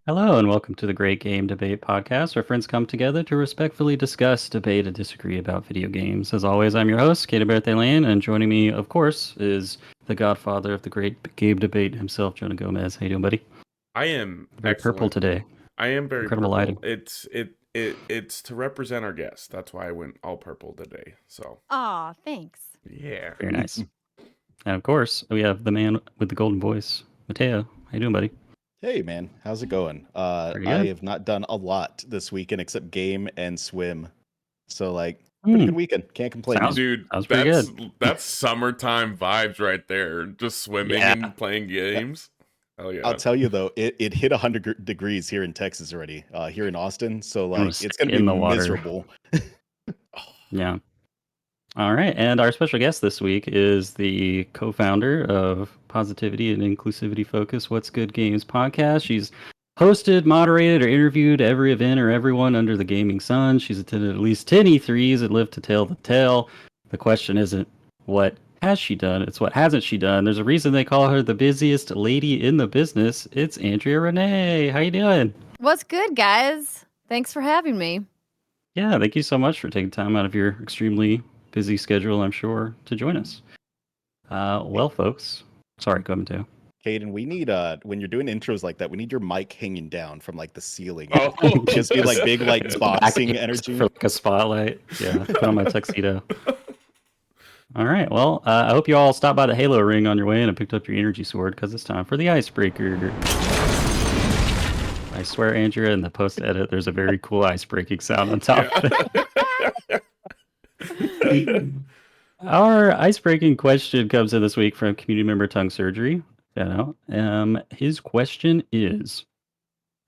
Hello, and welcome to the Great Game Debate Podcast, where friends come together to respectfully discuss, debate, and disagree about video games. As always, I'm your host, Katie Berthe Lane, and joining me, of course, is the godfather of the Great Game Debate himself, Jonah Gomez. How you doing, buddy? I am Very purple excellent. today. I am very Incredible purple. lighting. It's to represent our guest. That's why I went all purple today. So Aw, thanks. yeah. Very nice. And of course, we have the man with the golden voice, Mateo. How you doing, buddy? Hey man, how's it going? Pretty I good. have not done a lot this weekend except game and swim. So like pretty good weekend. Can't complain. Sounds- Dude, That was pretty that's summertime vibes right there. Just swimming Yeah. and playing games. Hell yeah. I'll tell you though, it hit 100 degrees here in Texas already. Here in Austin. So like Almost it's gonna in be the water. miserable. Yeah. All right. And our special guest this week is the co-founder of Positivity and Inclusivity Focus What's Good Games podcast. She's hosted, moderated, or interviewed every event or everyone under the gaming sun. She's attended at least 10 E3s and lived to tell the tale. The question isn't what has she done, it's what hasn't she done. There's a reason they call her the busiest lady in the business. It's Andrea Rene. How you doing? What's good, guys? Thanks for having me. Yeah, thank you so much for taking time out of your extremely busy schedule, I'm sure, to join us. Well, folks, sorry, go ahead, Mateo. Caden, we need when you're doing intros like that, we need your mic hanging down from like the ceiling. Oh. Just be like big like boxing energy. For like a spotlight. Yeah, put on my tuxedo. All right, well, I hope you all stopped by the Halo ring on your way in and picked up your energy sword, because it's time for the icebreaker. I swear, Andrea, in the post-edit, there's a very cool ice-breaking sound on top of it. Our ice-breaking question comes in this week from community member Tongue Surgery. His question is,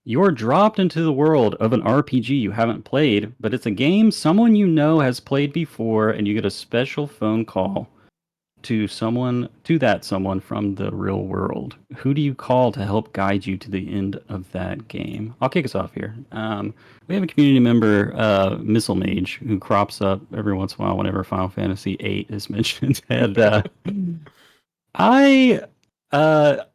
you're dropped into the world of an RPG you haven't played, but it's a game someone you know has played before, and you get a special phone call to someone from the real world. Who do you call to help guide you to the end of that game? I'll kick us off here. We have a community member, Missile Mage, who crops up every once in a while whenever Final Fantasy VIII is mentioned. And I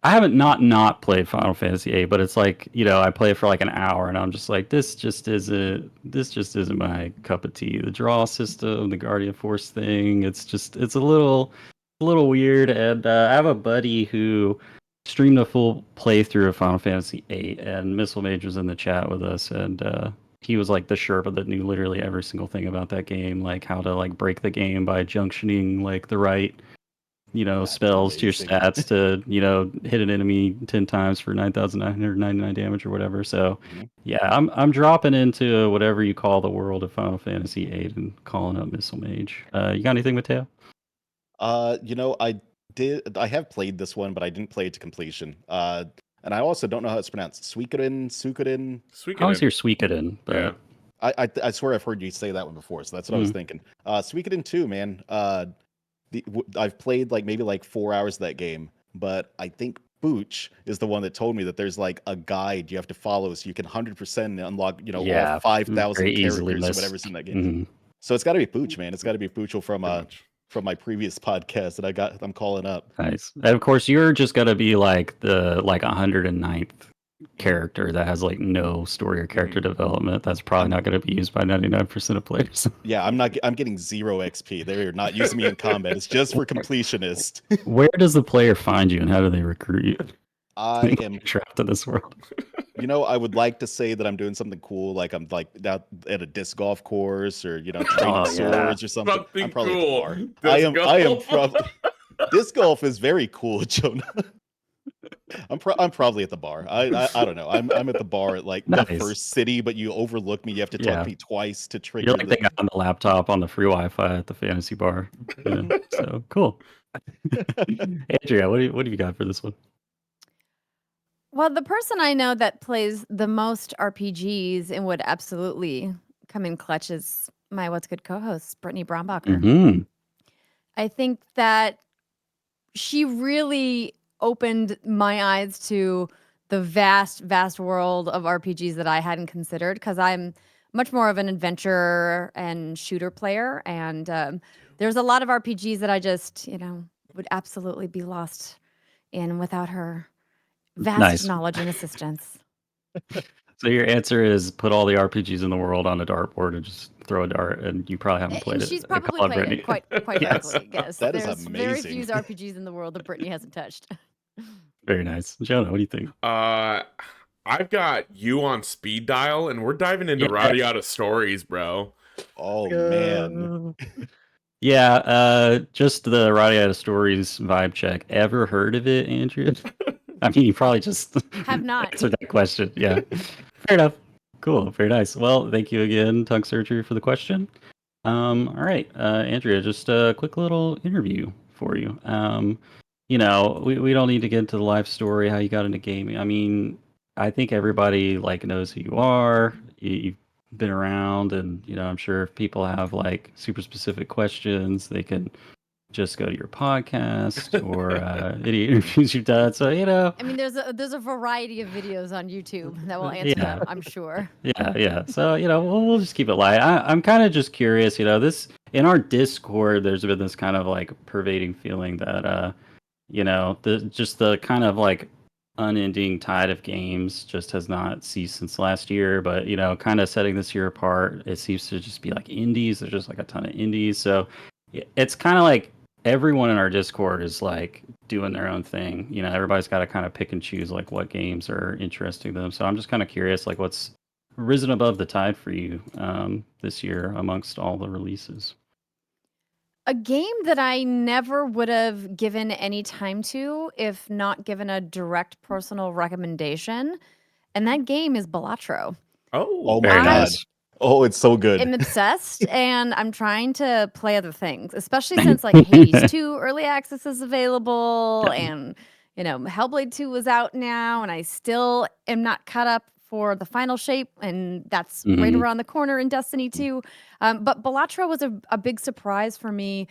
haven't not played Final Fantasy VIII, but it's like, I play it for like an hour and I'm just like, this just isn't my cup of tea. The draw system, the Guardian Force thing, it's a little weird. And I have a buddy who streamed a full playthrough of Final Fantasy VIII, and Missile Mage was in the chat with us, and he was like the Sherpa that knew literally every single thing about that game, like how to like break the game by junctioning like the right spells to your stats to, hit an enemy 10 times for 9,999 damage or whatever. So, yeah, I'm dropping into whatever you call the world of Final Fantasy VIII and calling up Missile Mage. You got anything, Mateo? I have played this one, but I didn't play it to completion. And I also don't know how it's pronounced. Suikoden? I always hear Suikoden, but Yeah. I swear I've heard you say that one before, so that's what I was thinking. Suikoden 2, man. I've played maybe 4 hours of that game, but I think Booch is the one that told me that there's like a guide you have to follow so you can 100% unlock, all 5,000 characters or whatever's in that game. So it's got to be Booch, man. It's got to be Booch from my previous podcast that I'm calling up. Nice. And of course, you're just gonna be like the 109th character that has like no story or character development. That's probably not going to be used by 99% of players. Yeah, I'm getting 0 XP. They're not using me in combat. It's just for completionists. Where does the player find you and how do they recruit you? I am trapped in this world. I would like to say that I'm doing something cool, like I'm like out at a disc golf course or training swords or something. I'm probably cool. at the bar. I am probably disc golf is very cool, Jonah. I'm probably at the bar. I don't know. I'm at the bar at the first city, but you overlook me. You have to talk to me twice to trigger. You're like the guy on the laptop on the free Wi-Fi at the fantasy bar. So cool. Andrea, what do you got for this one? Well, the person I know that plays the most RPGs and would absolutely come in clutch is my What's Good co-host, Brittany Brombacher. Mm-hmm. I think that she really opened my eyes to the vast, vast world of RPGs that I hadn't considered, because I'm much more of an adventure and shooter player. And there's a lot of RPGs that I just, would absolutely be lost in without her vast Nice. knowledge and assistance. So your answer is put all the RPGs in the world on a dartboard and just throw a dart, and you probably haven't played And it. she's Come probably on, played Brittany. it, quite Yes. frankly. Yes, That is there's very amazing. few RPGs in the world that Brittany hasn't touched. Very nice. Jonah, what do you think? I've got you on speed dial, and we're diving into Yeah. Radiata stories, bro. Oh man. Yeah, just the Radiata Stories vibe check. Ever heard of it, Andrea? I mean, you probably just Have not. answered that question. Yeah. Fair enough. Cool. Very nice. Well, thank you again, Tongue Surgery, for the question. All right, Andrea, just a quick little interview for you. We don't need to get into the life story, how you got into gaming. I mean, I think everybody knows who you are. You've been around, and I'm sure if people have super specific questions, they can just go to your podcast or any interviews you've done. So I mean, there's a variety of videos on YouTube that will answer Yeah. them, I'm sure. Yeah. So we'll just keep it light. I'm kind of just curious. This in our Discord, there's been this kind of pervading feeling that the kind of unending tide of games just has not ceased since last year. But kind of setting this year apart, it seems to just be indies. There's just a ton of indies. So it's kind of everyone in our Discord is doing their own thing. Everybody's got to kind of pick and choose what games are interesting to them. So I'm just kind of curious, what's risen above the tide for you this year amongst all the releases. A game that I never would have given any time to if not given a direct personal recommendation, and that game is Balatro. Oh my Very god. nice. Oh, it's so good. I'm obsessed, and I'm trying to play other things, especially since Hades 2 early access is available, and Hellblade 2 is out now, and I still am not caught up for the final shape, and that's right Mhm. around the corner in Destiny 2. But Balatro was a big surprise for me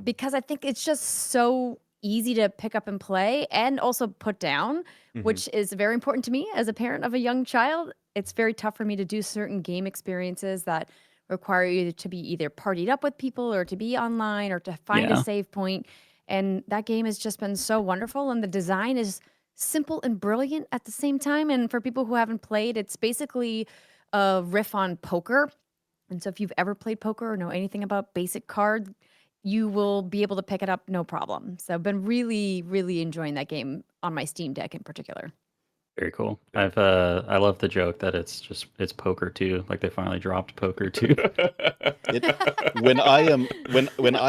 because I think it's just so easy to pick up and play and also put down, which is very important to me as a parent of a young child. It's very tough for me to do certain game experiences that require you to be either partied up with people or to be online or to find a Yeah. save point. And that game has just been so wonderful. And the design is simple and brilliant at the same time. And for people who haven't played, it's basically a riff on poker. And so if you've ever played poker or know anything about basic cards, you will be able to pick it up no problem. So I've been really, really enjoying that game on my Steam Deck in particular. Very cool. I love the joke that it's poker too. They finally dropped poker too. When I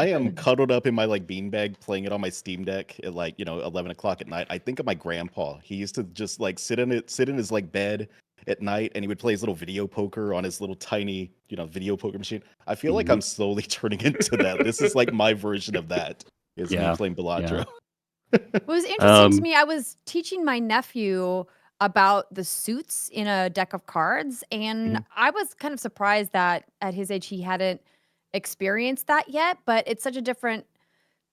am cuddled up in my beanbag playing it on my Steam Deck at 11 o'clock at night, I think of my grandpa. He used to just sit in his bed at night, and he would play his little video poker on his little tiny video poker machine. I feel like I'm slowly turning into that. This is my version of that. Is me Yeah. playing Balatro. What was interesting to me, I was teaching my nephew about the suits in a deck of cards, and I was kind of surprised that at his age he hadn't experienced that yet, but it's such a different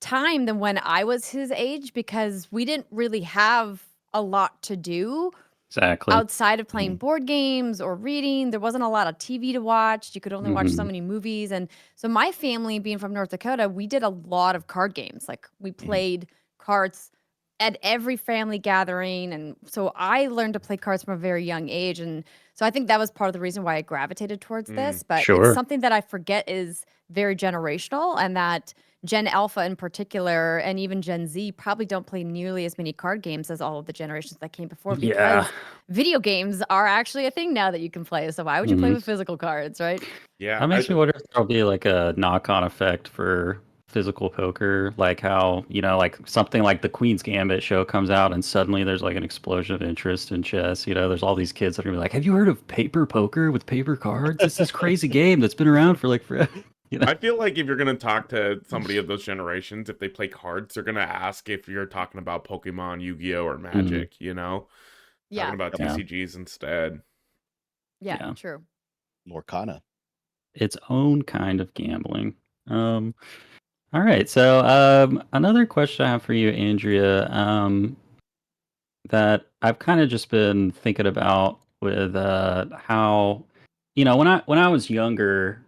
time than when I was his age because we didn't really have a lot to do Exactly. outside of playing board games or reading. There wasn't a lot of TV to watch. You could only watch so many movies. And so my family, being from North Dakota, we did a lot of card games. We played cards at every family gathering. And so I learned to play cards from a very young age. And so I think that was part of the reason why I gravitated towards this. But Sure. it's something that I forget is very generational, and that Gen Alpha in particular, and even Gen Z, probably don't play nearly as many card games as all of the generations that came before Yeah. because video games are actually a thing now that you can play. So why would you play with physical cards, right? Yeah. That makes me wonder if there'll be a knock-on effect for physical poker, how something like the Queen's Gambit show comes out and suddenly there's an explosion of interest in chess. There's all these kids that are gonna be have you heard of paper poker with paper cards? It's this crazy game that's been around for forever. I feel like if you're going to talk to somebody of those generations, if they play cards, they're going to ask if you're talking about Pokemon, Yu-Gi-Oh, or Magic, Yeah. Talking about TCGs instead. Yeah, true. Lorcana. Its own kind of gambling. All right, so another question I have for you, Andrea, that I've kind of just been thinking about with how when I was younger,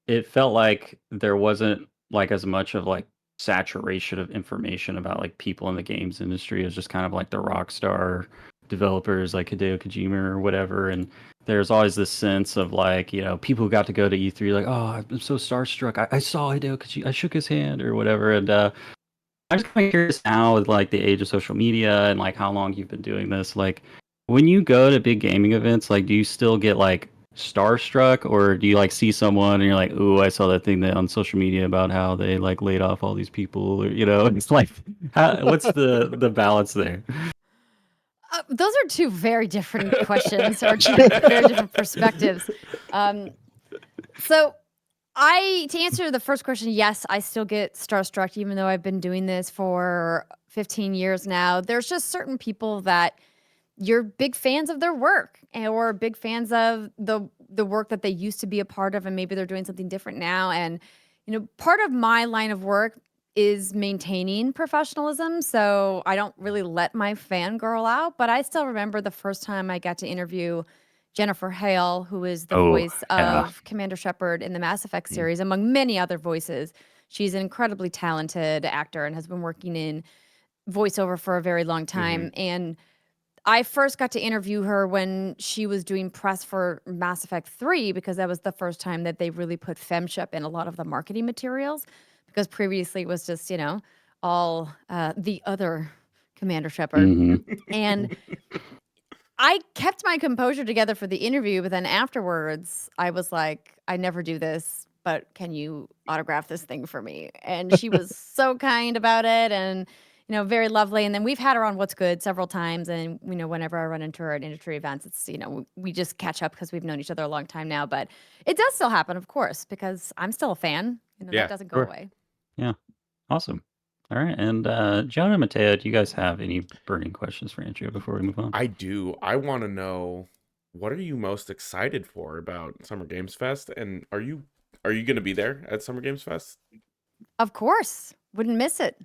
it felt like there wasn't like as much of like saturation of information about like people in the games industry. It was just kind of like the rock star developers like Hideo Kojima or whatever. And there's always this sense of like, people who got to go to E3 like, oh, I'm so starstruck. I saw Hideo Kojima, I shook his hand or whatever. And I'm just kind of curious now with like the age of social media and like how long you've been doing this. Like when you go to big gaming events, like do you still get like starstruck or do you like see someone and you're like, ooh, I saw that thing that on social media about how they like laid off all these people or it's like what's the balance there? Those are two very different questions or two very different perspectives. So to answer the first question, yes, I still get starstruck, even though I've been doing this for 15 years now. There's just certain people that you're big fans of their work or big fans of the work that they used to be a part of, and maybe they're doing something different now. And, part of my line of work is maintaining professionalism. So I don't really let my fangirl out, but I still remember the first time I got to interview Jennifer Hale, who is the Oh, voice yeah. of Commander Shepard in the Mass Effect series, among many other voices. She's an incredibly talented actor and has been working in voiceover for a very long time. And I first got to interview her when she was doing press for Mass Effect 3 because that was the first time that they really put femship in a lot of the marketing materials, because previously it was just, all the other Commander Shepard. Hmm. And I kept my composure together for the interview, but then afterwards I was like, I never do this, but can you autograph this thing for me? And she was so kind about it and, very lovely. And then we've had her on What's Good several times. And, whenever I run into her at industry events, it's, we just catch up because we've known each other a long time now. But it does still happen, of course, because I'm still a fan. Yeah, That doesn't go sure. away. Yeah. Awesome. All right. And John and Mateo, do you guys have any burning questions for Andrea before we move on? I do. I want to know, what are you most excited for about Summer Games Fest, and are you going to be there at Summer Games Fest? Of course. Wouldn't miss it.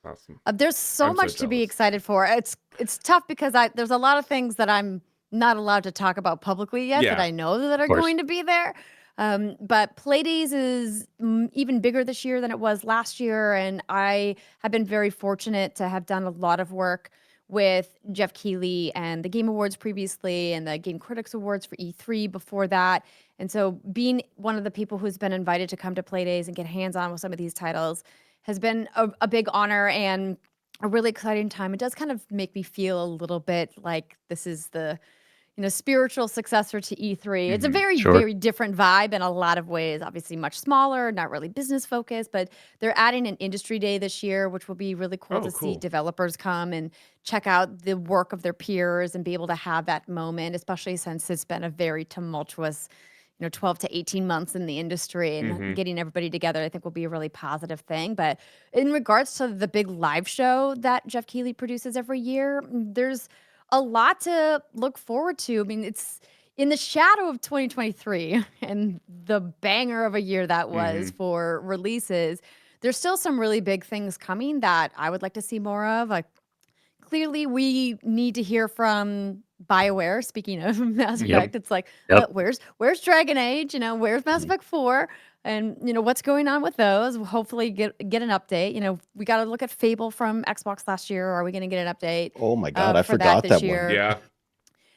Awesome. There's so I'm so much to be jealous. excited for. It's tough because there's a lot of things that I'm not allowed to talk about publicly yet that Yeah. I know that are course. going to be there. But Playdays is even bigger this year than it was last year, and I have been very fortunate to have done a lot of work with Jeff Keighley and the Game Awards previously, and the Game Critics Awards for E3 before that. And so, being one of the people who's been invited to come to Playdays and get hands-on with some of these titles has been a big honor and a really exciting time. It does kind of make me feel a little bit like this is the, spiritual successor to E3. It's a very, Sure. very different vibe in a lot of ways. Obviously, much smaller, not really business focused, but they're adding an industry day this year, which will be really cool Oh, to see cool. developers come and check out the work of their peers and be able to have that moment, especially since it's been a very tumultuous 12 to 18 months in the industry, and getting everybody together, I think will be a really positive thing. But in regards to the big live show that Jeff Keighley produces every year, there's a lot to look forward to. I mean, it's in the shadow of 2023 and the banger of a year that was for releases. There's still some really big things coming that I would like to see more of. Like, clearly we need to hear from BioWare. Speaking of Mass Yep. Effect, it's like, Yep. where's Dragon Age? Where's Mass Effect 4? And what's going on with those? We'll hopefully get an update. We got to look at Fable from Xbox last year. Are we going to get an update? Oh my god, I for that forgot this that one. year? Yeah.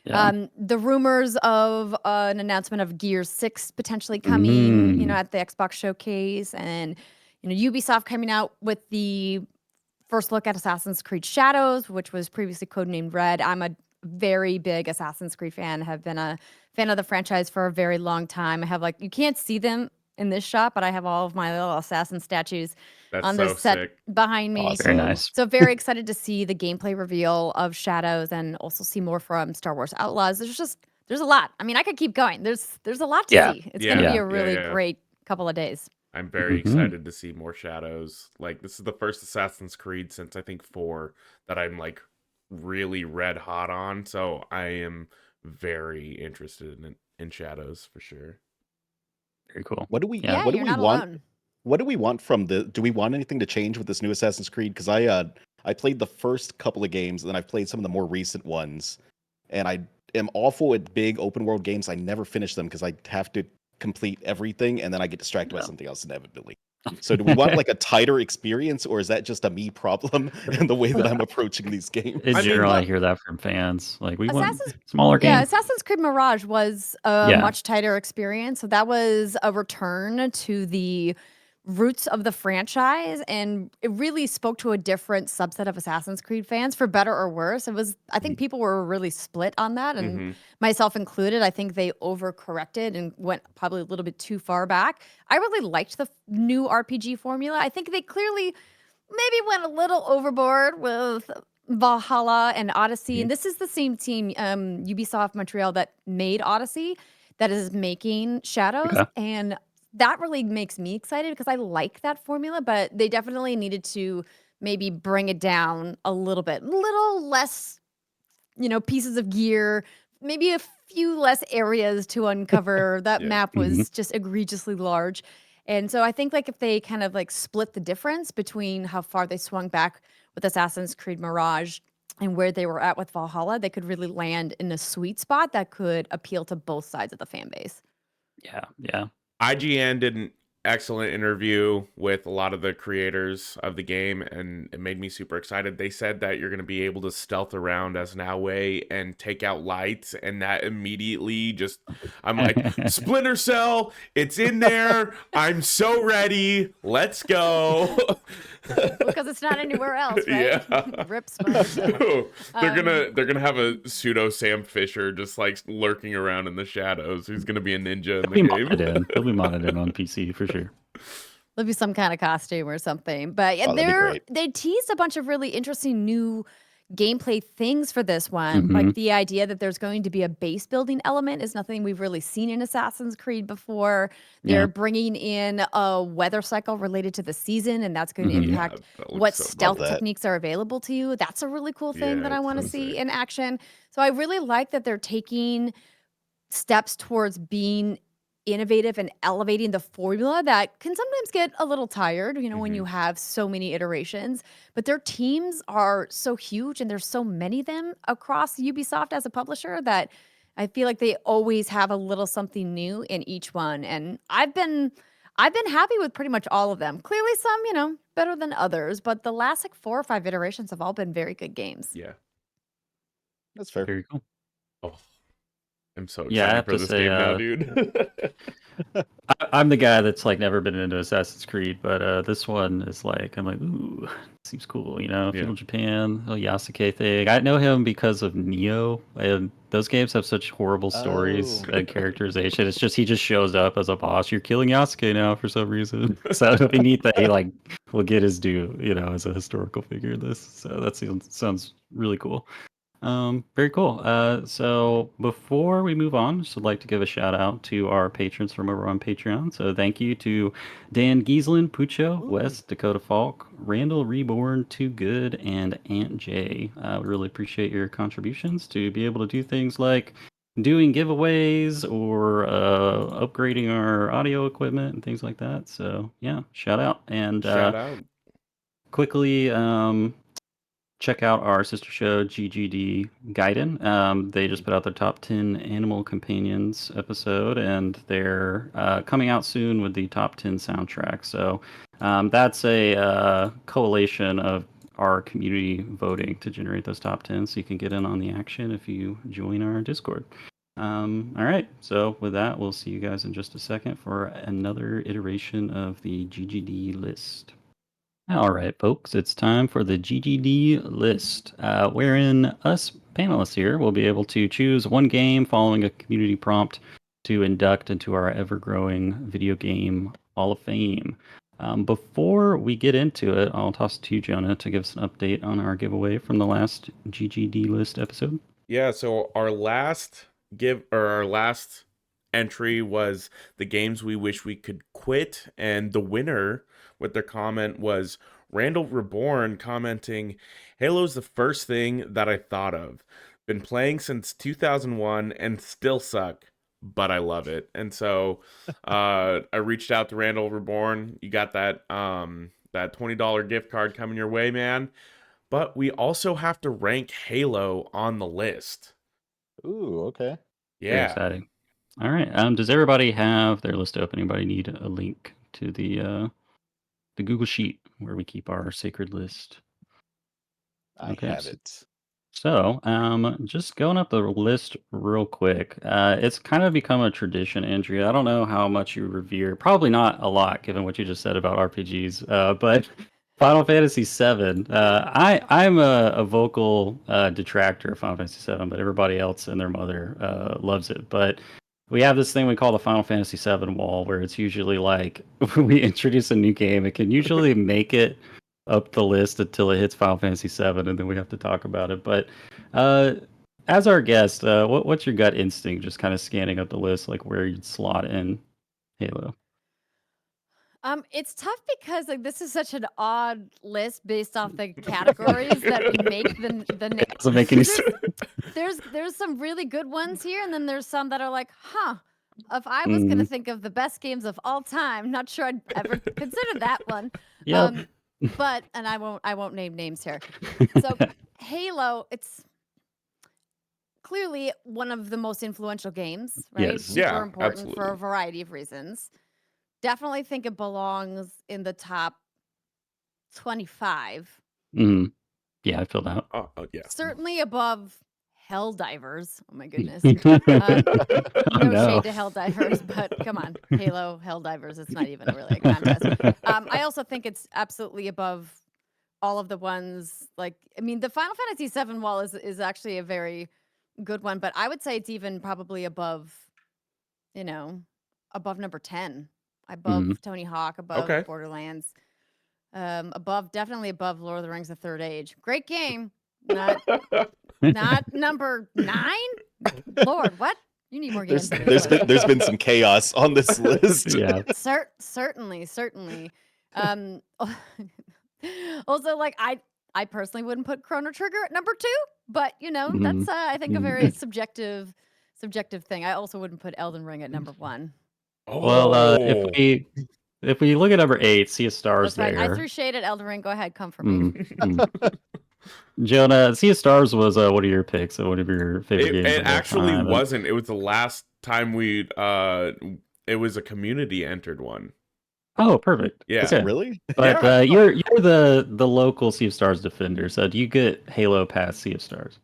Yeah. The rumors of an announcement of Gears 6 potentially coming, at the Xbox showcase, and Ubisoft coming out with the first look at Assassin's Creed Shadows, which was previously codenamed Red. I'm a very big Assassin's Creed fan, have been a fan of the franchise for a very long time. I have, like, you can't see them in this shot, but I have all of my little assassin statues That's on so this set sick. behind me. Very Awesome. nice. So very excited to see the gameplay reveal of Shadows and also see more from Star Wars Outlaws. There's a lot. I mean, I could keep going. There's a lot to Yeah. see. It's going to be Yeah. a really Yeah. great couple of days. I'm very Mhm. excited to see more Shadows. Like, this is the first Assassin's Creed since I think 4 that I'm like really red hot on. So I am very interested in Shadows for sure. Very cool. What do we Yeah. what do you're we not want? alone. What do we want from do we want anything to change with this new Assassin's Creed? Because I played the first couple of games, and then I've played some of the more recent ones, and am awful at big open world games. I never finish them because I have to complete everything and then I get distracted by something else inevitably. So do we want like a tighter experience, or is that just a me problem in the way that I'm approaching these games? In I mean, general, I hear that from fans. Like, we want Assassin's smaller Yeah, games. Assassin's Creed Mirage was a Yeah. much tighter experience. So that was a return to the roots of the franchise, and it really spoke to a different subset of Assassin's Creed fans, for better or worse. I think people were really split on that, and myself included. I think they overcorrected and went probably a little bit too far back. I really liked the new RPG formula. I think they clearly maybe went a little overboard with Valhalla and Odyssey. And this is the same team, Ubisoft Montreal, that made Odyssey, that is making Shadows. Okay. And that really makes me excited because I like that formula, but they definitely needed to maybe bring it down a little less, pieces of gear, maybe a few less areas to uncover. That Yeah. map was just egregiously large. And so I think like if they kind of like split the difference between how far they swung back with Assassin's Creed Mirage and where they were at with Valhalla, they could really land in a sweet spot that could appeal to both sides of the fan base. Yeah. Yeah. IGN did an excellent interview with a lot of the creators of the game, and it made me super excited. They said that you're going to be able to stealth around as an Naue and take out lights, and that immediately just, I'm like, Splinter Cell, it's in there. I'm so ready. Let's go. Because it's not anywhere else, right? Yeah. Rip Splinter Cell. They're gonna have a pseudo Sam Fisher just like lurking around in the shadows. Who's gonna be a ninja in the He'll be game? modded in. He'll be modded in on PC for sure. There'll be some kind of costume or something. But yeah, Oh, that'd be great. they teased a bunch of really interesting new gameplay things for this one. Like the idea that there's going to be a base building element is nothing we've really seen in Assassin's Creed before. They're Yeah. bringing in a weather cycle related to the season, and that's going to Mhm. impact that looks what so stealth cool. techniques are available to you. That's a really cool thing Yeah, that I it's want to so see sick. in action. So I really like that they're taking steps towards being innovative and elevating the formula that can sometimes get a little tired, when you have so many iterations. But their teams are so huge and there's so many of them across Ubisoft as a publisher that I feel like they always have a little something new in each one. And I've been happy with pretty much all of them. Clearly some, better than others, but the last like 4 or 5 iterations have all been very good games. Yeah. That's fair. Very cool. Oh, I'm so Yeah, I excited have for to this say, game now, dude. I'm the guy that's like never been into Assassin's Creed, but this one is like, I'm like, ooh, seems cool, Yeah. Feudal Japan, the Yasuke thing. I know him because of Neo, and those games have such horrible stories Oh. and characterization. It's just he just shows up as a boss. You're killing Yasuke now for some reason. So it'll be neat that he like will get his due, as a historical figure in this. So that sounds really cool. Very cool. So before we move on, just would like to give a shout out to our patrons from over on Patreon. So thank you to Dan Gieslin, Pucho, West, Dakota Falk, Randall Reborn, Too Good, and Aunt J. We really appreciate your contributions to be able to do things like doing giveaways or upgrading our audio equipment and things like that. So yeah, shout out. And Shout out. quickly, check out our sister show, GGD Gaiden. They just put out their top 10 animal companions episode, and they're coming out soon with the top 10 soundtrack. So that's a collation of our community voting to generate those top 10, so you can get in on the action if you join our Discord. All right, so with that, we'll see you guys in just a second for another iteration of the GGD list. All right, folks, it's time for the GGD list, wherein us panelists here will be able to choose one game following a community prompt to induct into our ever-growing video game Hall of Fame. Before we get into it, I'll toss it to you, Jonah, to give us an update on our giveaway from the last GGD list episode. Yeah, so our last entry was the games we wish we could quit, and the winner with their comment was Randall Reborn, commenting, Halo's the first thing that I thought of. Been playing since 2001 and still suck, but I love it. And so I reached out to Randall Reborn. You got that $20 gift card coming your way, man. But we also have to rank Halo on the list. Ooh, okay. Very Yeah. exciting. All right. Does everybody have their list open? Anybody need a link to the Google Sheet where we keep our sacred list? I Okay. have it. So, just going up the list real quick. It's kind of become a tradition, Andrea. I don't know how much you revere. Probably not a lot, given what you just said about RPGs. But Final Fantasy VII. I'm a vocal detractor of Final Fantasy VII, but everybody else and their mother loves it. But we have this thing we call the Final Fantasy VII wall, where it's usually like when we introduce a new game, it can usually make it up the list until it hits Final Fantasy VII, and then we have to talk about it. But as our guest, what's your gut instinct? Just kind of scanning up the list, like where you'd slot in Halo. It's tough because like this is such an odd list based off the categories that make the name. Doesn't make any sense. There's some really good ones here, and then there's some that are like, huh. If I was gonna think of the best games of all time, not sure I'd ever consider that one. Yep. But and I won't name names here. So Halo, it's clearly one of the most influential games, right? Yes. Super Yeah, important for absolutely. a variety of reasons. Definitely think it belongs in the top 25. Mhm. Yeah, I feel that. Oh, yeah. Certainly above Helldivers. Oh my goodness. Oh, No no. shade to Helldivers, but come on. Halo, Helldivers, it's not even really a contest. I also think it's absolutely above all of the ones like I mean the Final Fantasy VII wall is actually a very good one, but I would say it's even probably above, you know, above number 10. Above Tony Hawk, above Okay. Borderlands. Definitely above Lord of the Rings: The Third Age. Great game. Not number 9? Lord, what? You need more games on this list. There's been some chaos on this list. Yeah. Certainly. Also, like I personally wouldn't put Chrono Trigger at number 2, but you know that's I think a very subjective thing. I also wouldn't put Elden Ring at number 1. Well, Oh. if we look at number 8, Sea of Stars That's fine. I there. threw shade at Elden Ring. Go ahead, come for me. Jonah, Sea of Stars was one of your picks, one of your favorite games. It of all actually time. wasn't. It was the last time it was a community entered one. Oh, perfect. Yeah. Okay. Really? But Yeah. you're the local Sea of Stars defender. So do you get Halo past Sea of Stars?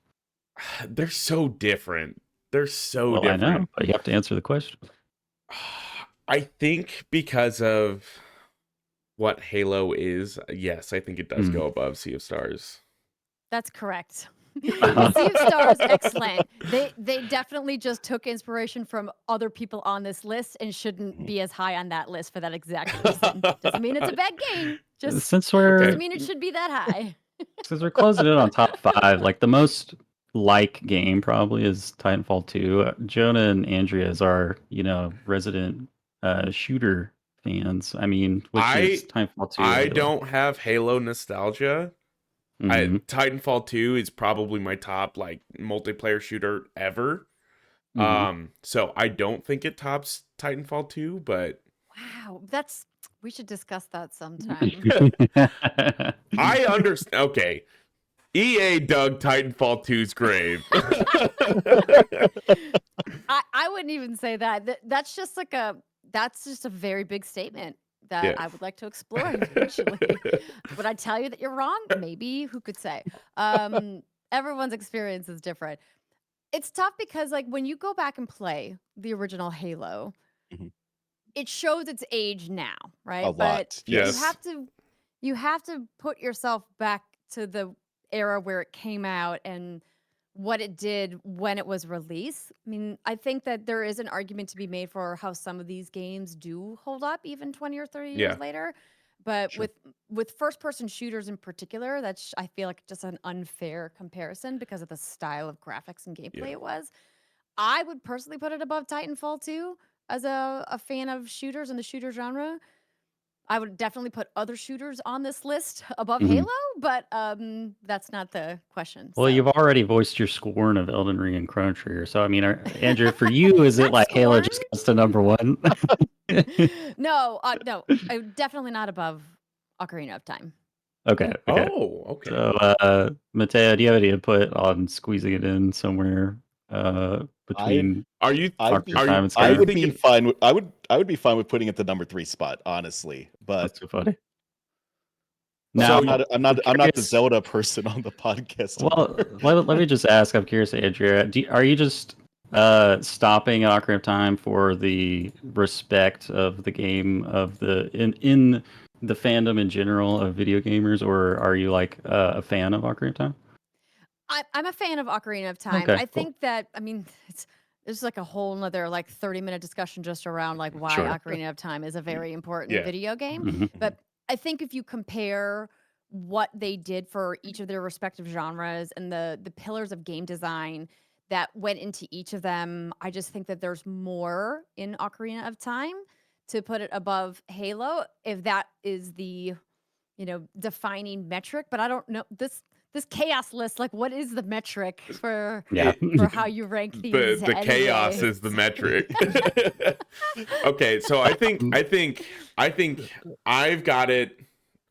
They're so different. They're so Well, I different. know, but you have to answer the question. I think because of what Halo is, yes, I think it does go above Sea of Stars. That's correct. Sea of Stars, excellent. They definitely just took inspiration from other people on this list and shouldn't be as high on that list for that exact reason. Doesn't mean it's a bad game. Just doesn't mean it should be that high. Since we're closing in on top 5, like the most game probably is Titanfall 2. Jonah and Andrea's are resident shooter fans. I mean, which is Titanfall 2. I don't have Halo nostalgia. Titanfall 2 is probably my top like multiplayer shooter ever. So I don't think it tops Titanfall 2, but wow, we should discuss that sometime. I understand. Okay. EA dug Titanfall 2's grave. I wouldn't even say that. That's just a very big statement that I would like to explore eventually. Would I tell you that you're wrong? Maybe. Who could say? Everyone's experience is different. It's tough because like when you go back and play the original Halo, it shows its age now, right? A lot. Yes. You have to put yourself back to the era where it came out and what it did when it was released. I mean, I think that there is an argument to be made for how some of these games do hold up even 20 or 30 years later. But with first-person shooters in particular, that's I feel like just an unfair comparison because of the style of graphics and gameplay it was. I would personally put it above Titanfall 2 as a fan of shooters and the shooter genre. I would definitely put other shooters on this list above Halo, but that's not the question. Well, so. you've already voiced your scorn of Elden Ring and Chrono Trigger. So, I mean, Andrew, for you, is it like Halo just gets to number 1? No, definitely not above Ocarina of Time. Okay. Oh, okay. So, Mateo, do you have any input on squeezing it in somewhere between Are you I'd Ocarina be of are Time you and are I you Skyrim. would be thinking fine with I would be fine with putting it the number 3 spot, honestly. But That's so funny. So Now, I'm not the curious. Zelda person on the podcast. Well, anymore. let me just ask. I'm curious, Andrea. Are you just stopping at Ocarina of Time for the respect of the game of the in the fandom in general of video gamers, or are you like a fan of Ocarina of Time? I'm a fan of Ocarina of Time. Okay, I cool. think that there's like a whole nother like 30-minute discussion just around like why Sure. Ocarina of Time is a very important Yeah. video game. Mhm. But I think if you compare what they did for each of their respective genres and the pillars of game design that went into each of them, I just think that there's more in Ocarina of Time to put it above Halo, if that is the defining metric. But I don't know this chaos list. Like, what is the metric for Yeah. how you rank these the chaos anyway? is the metric. Okay, so I think I've got it.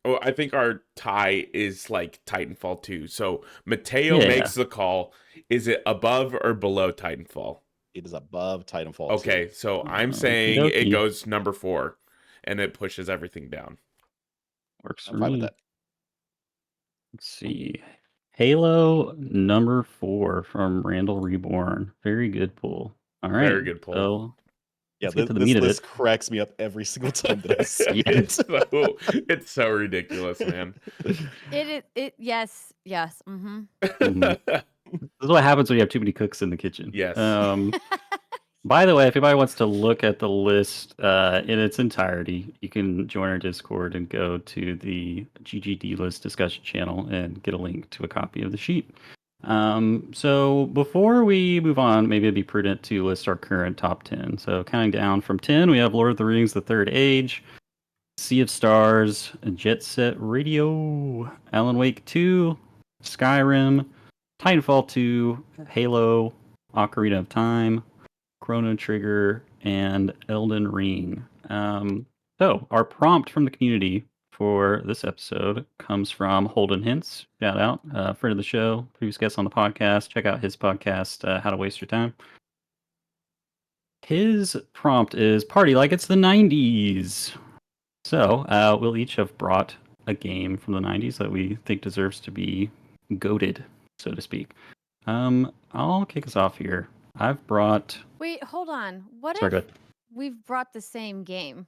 Oh, I think our tie is like Titanfall 2. So Mateo Yeah. makes the call. Is it above or below Titanfall? It is above Titanfall 2. Okay, so I'm Okie saying it dokie. goes number 4 and it pushes everything down. Works for I'm fine with me. that. Let's see. Halo number 4 from Randall Reborn. Very good pull. All right. Very good pull. So Yeah, let's get to the this meat of list it. cracks me up every single time that I see it. It's so ridiculous, man. Yes. Mm-hmm. Mhm. This is what happens when you have too many cooks in the kitchen. Yes. By the way, if anybody wants to look at the list in its entirety, you can join our Discord and go to the GGDlist discussion channel and get a link to a copy of the sheet. So before we move on, maybe it'd be prudent to list our current top 10. So counting down from 10, we have Lord of the Rings: The Third Age, Sea of Stars, Jet Set Radio, Alan Wake 2, Skyrim, Titanfall 2, Halo, Ocarina of Time, Chrono Trigger, and Elden Ring. So our prompt from the community for this episode comes from Holden Hintz. Shout out, friend of the show, previous guest on the podcast. Check out his podcast, How to Waste Your Time. His prompt is "Party like it's the 90s." So we'll each have brought a game from the 90s that we think deserves to be goated, so to speak. I'll kick us off here. I've brought. Wait, hold on. What Sorry, go if ahead. we've brought the same game?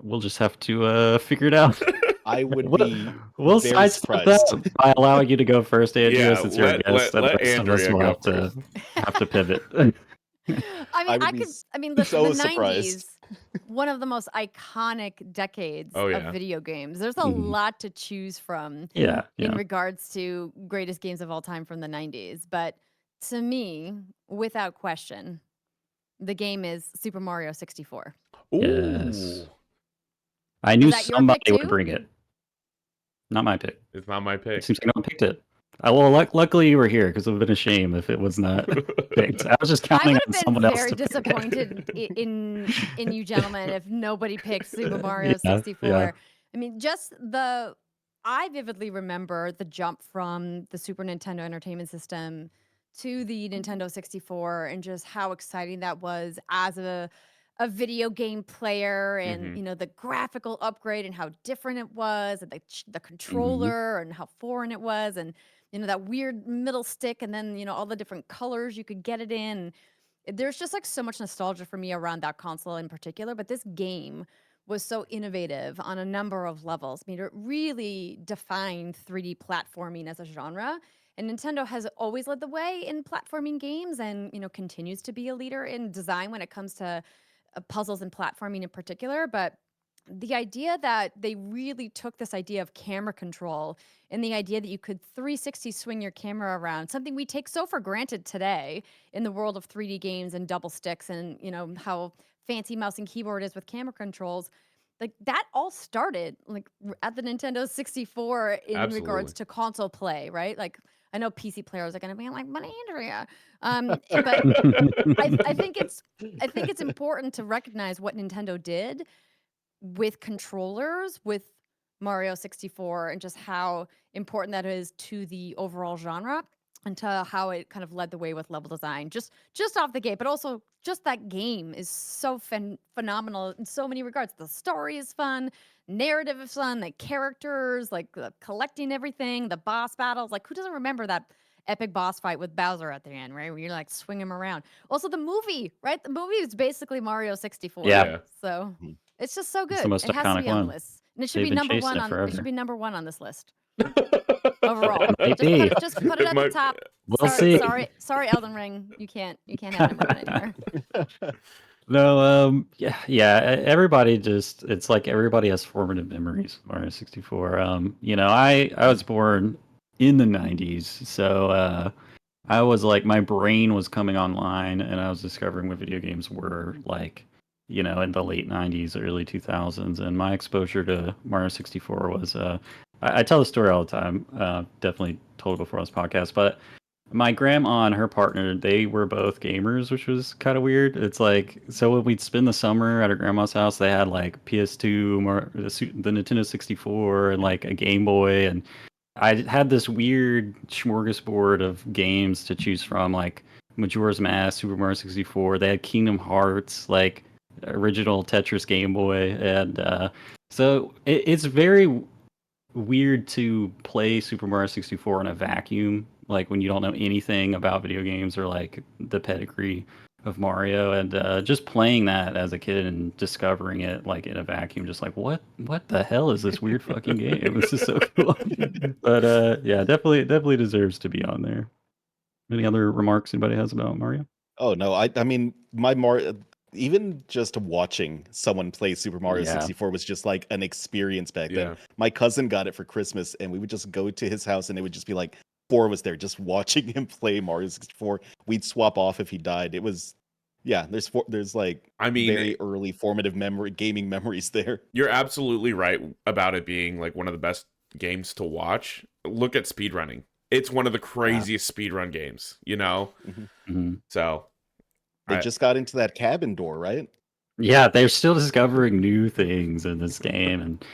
We'll just have to figure it out. I would We'll- be We'll very sidestep that surprised. by allowing you to go first, Andrea, Yeah, since you're a guest, and the let rest of us Andrea will go have to pivot. I would be Listen, so the surprised. 90s, one of the most iconic decades Oh, yeah. of video games. There's a Mhm. lot to choose from Yeah. in regards to greatest games of all time from the 90s. But to me, without question, the game is Super Mario 64. Yes. Ooh, I knew Is that your somebody pick would too? bring it. Not my pick. it's not my It pick. seems like no one picked it. Well, luckily you were here because it would have been a shame if it was not picked. I was just I counting would on have been someone else very to pick it. disappointed in you gentlemen if nobody picked Super Mario Yeah, 64. yeah. I mean, I vividly remember the jump from the Super Nintendo Entertainment System to the Nintendo 64 and just how exciting that was as a video game player, and Mhm. the graphical upgrade and how different it was, and the Mm-hmm. controller and how foreign it was, and that weird middle stick, and then all the different colors you could get it in. There's just like so much nostalgia for me around that console in particular, but this game was so innovative on a number of levels. I mean, it really defined 3D platforming as a genre. And Nintendo has always led the way in platforming games, and continues to be a leader in design when it comes to puzzles and platforming in particular. But the idea that they really took this idea of camera control and the idea that you could 360 swing your camera around, something we take so for granted today in the world of 3D games and double sticks, and how fancy mouse and keyboard is with camera controls, like that all started like at the Nintendo 64 in regards Absolutely. to console play, right? Like, I know PC players are going to be like, but Andrea, but I think it's important to recognize what Nintendo did with controllers, with Mario 64, and just how important that is to the overall genre. into how it kind of led the way with level design, just off the gate, but also just that game is so phenomenal in so many regards. The story is fun, narrative is fun, the characters, like collecting everything, the boss battles. Like, who doesn't remember that epic boss fight with Bowser at the end, right? Where you're like swing him around. Also, the movie, right? The movie is basically Mario 64. Yeah. So Mhm. it's just so It's the good. most It has to iconic be on the one. list, and it should They've be been number chasing one it on. It forever. should be number one on this list overall. It might be. Just put it at the top. We'll sorry, see. sorry, Elden Ring. You can't have number one anymore. No, yeah. Everybody it's like everybody has formative memories. Mario 64. I was born in the 90s, so I was like my brain was coming online, and I was discovering what video games were like, in the late 90s, early 2000s, and my exposure to Mario 64 was I tell the story all the time. Definitely told it before on this podcast, but my grandma and her partner, they were both gamers, which was kind of weird. It's like, so when we'd spend the summer at her grandma's house, they had like PS2, the Nintendo 64, and like a Game Boy. And I had this weird smorgasbord of games to choose from, like Majora's Mask, Super Mario 64. They had Kingdom Hearts, like original Tetris Game Boy. And so it's very weird to play Super Mario 64 in a vacuum, like when you don't know anything about video games or like the pedigree of Mario, and just playing that as a kid and discovering it like in a vacuum, just like what the hell is this weird fucking game? This is so cool. But yeah, definitely deserves to be on there. Any other remarks anybody has about Mario? Oh no, I mean even just watching someone play Super Mario Yeah. 64 was just like an experience back Yeah. then. My cousin got it for Christmas, and we would just go to his house, and it would just be like four of us there just watching him play Mario 64. We'd swap off if he died. It was there's like I mean, very early formative gaming memories there. you're absolutely right about it being like one of the best games to watch. Look at speedrunning. It's one of the craziest speedrun games, Mhm. So They I- just got into that cabin door, right? Yeah, they're still discovering new things in this game. And,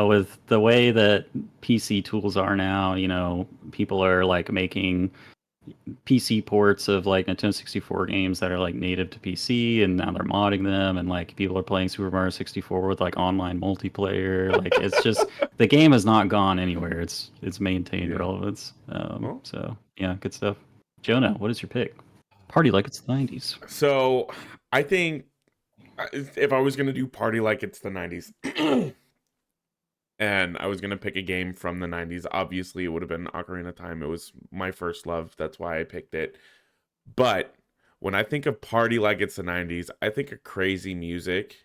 with the way that PC tools are now, people are like making PC ports of like Nintendo 64 games that are like native to PC, and now they're modding them, and like people are playing Super Mario 64 with like online multiplayer. Like it's just the game has not gone anywhere. It's maintained Yeah. relevance. Well. So yeah, good stuff. Jonah, what is your pick? Party like it's the 90s. So I think if I was going to do party like it's the 90s and I was going to pick a game from the 90s, obviously it would have been Ocarina of Time. It was my first love. That's why I picked it. But when I think of party like it's the 90s, I think of crazy music.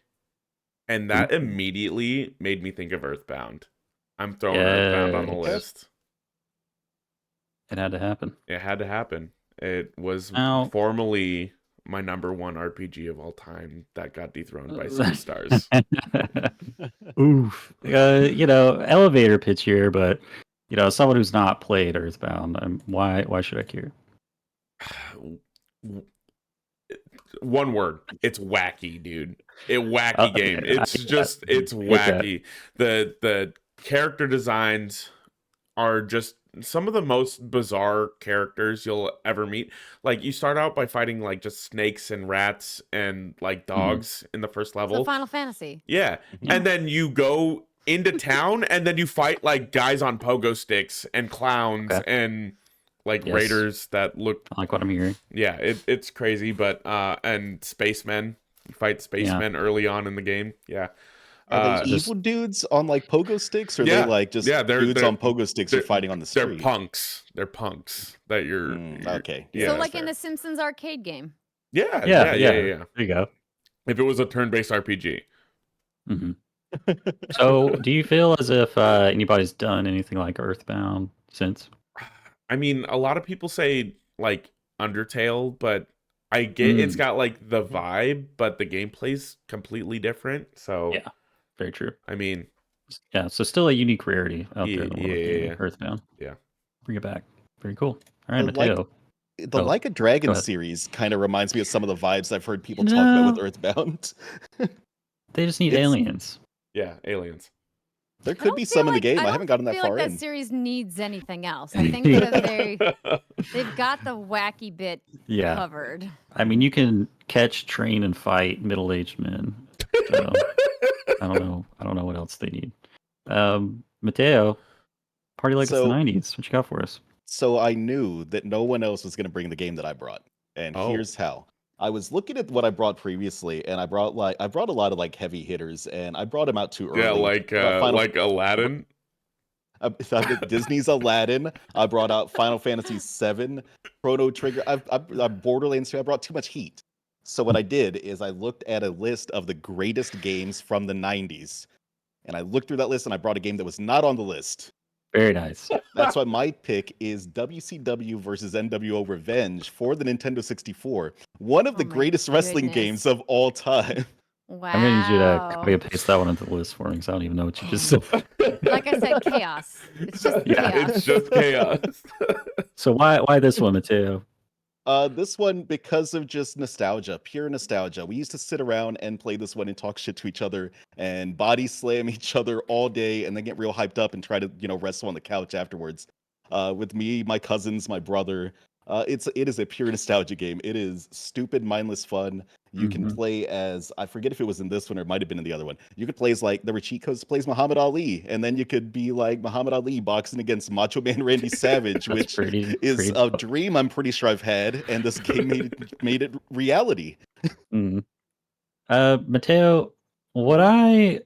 And that immediately made me think of Earthbound. I'm throwing Earthbound on the Yes. list. It had to happen. It had to happen. It was Now- formerly my number one RPG of all time that got dethroned by Superstars. Oof. Elevator pitch here, but someone who's not played Earthbound, why should I care? One word. It's wacky, dude. Wacky Oh, game. yeah, It's wacky. The character designs are just some of the most bizarre characters you'll ever meet. Like you start out by fighting like just snakes and rats and like dogs in the first So level. Final Fantasy. Yeah. And then you go into town and then you fight like guys on pogo sticks and clowns and like Yes. raiders that look I like what I'm hearing. yeah, it's crazy, but and spacemen. You fight spacemen early on in the game. Yeah. Are they just- evil dudes on like pogo sticks, or are Yeah, they like just yeah, they're- dudes they're- on pogo sticks you're fighting on the They're street? punks. They're punks that you're Okay. Yeah. So that's like in fair. the Simpsons arcade game. Yeah. There you go. If it was a turn-based RPG. hmm So, do you feel as if anybody's done anything like Earthbound since? I mean, a lot of people say like Undertale, but I get it's got like the vibe, but the gameplay's completely different. So Yeah, very true. I mean, Yeah, so still a unique rarity out there in the world of Yeah. gaming, Earthbound. Yeah. Bring it back. Very cool. All right, I like- Mateo. The Oh, Like a go Dragon ahead. series kind of reminds me of some of the vibes I've heard people You talk about with know- Earthbound. They just need It's- aliens. yeah, aliens. There I could don't be feel some in the like game. I I don't haven't gotten that feel far like in. that series needs anything else. I think Yeah. that they've got the wacky bit Yeah. covered. I mean, you can catch, train, and fight middle-aged men. So I don't know. I don't know what else they need. Mateo, party like it's the So, 90s. What you got for us? so I knew that no one else was going to bring the game that I brought, and Oh. here's how. I was looking at what I brought previously, and I brought a lot of like heavy hitters, and I brought them out too early. Yeah, Final like Aladdin. I Disney's Aladdin. I brought out Final Fantasy VII, Chrono Trigger. I've Borderlands 2. I brought too much heat. So what I did is I looked at a list of the greatest games from the 90s, and I looked through that list and I brought a game that was not on the list. Very nice. That's why my pick is WCW versus NWO Revenge for the Nintendo 64. One of the Oh my greatest wrestling goodness. games of all time. Wow. I'm gonna need you to copy and paste that one into the list for me because I don't even know what you just said. Like I said, chaos. It's just Yeah. chaos. It's just chaos. So why this one, Mateo? This one, because of just nostalgia, pure nostalgia. We used to sit around and play this one and talk shit to each other and body slam each other all day and then get real hyped up and try to, wrestle on the couch afterwards. With me, my cousins, my brother. It is a pure nostalgia game. It is stupid, mindless fun. You can Mhm. play as, I forget if it was in this one or it might have been in the other one. You could play as there were cheat codes to play as Muhammad Ali, and then you could be like Muhammad Ali boxing against Macho Man Randy Savage, That's which pretty is a dream I'm pretty sure I've had, and this game made it reality. Mateo, what I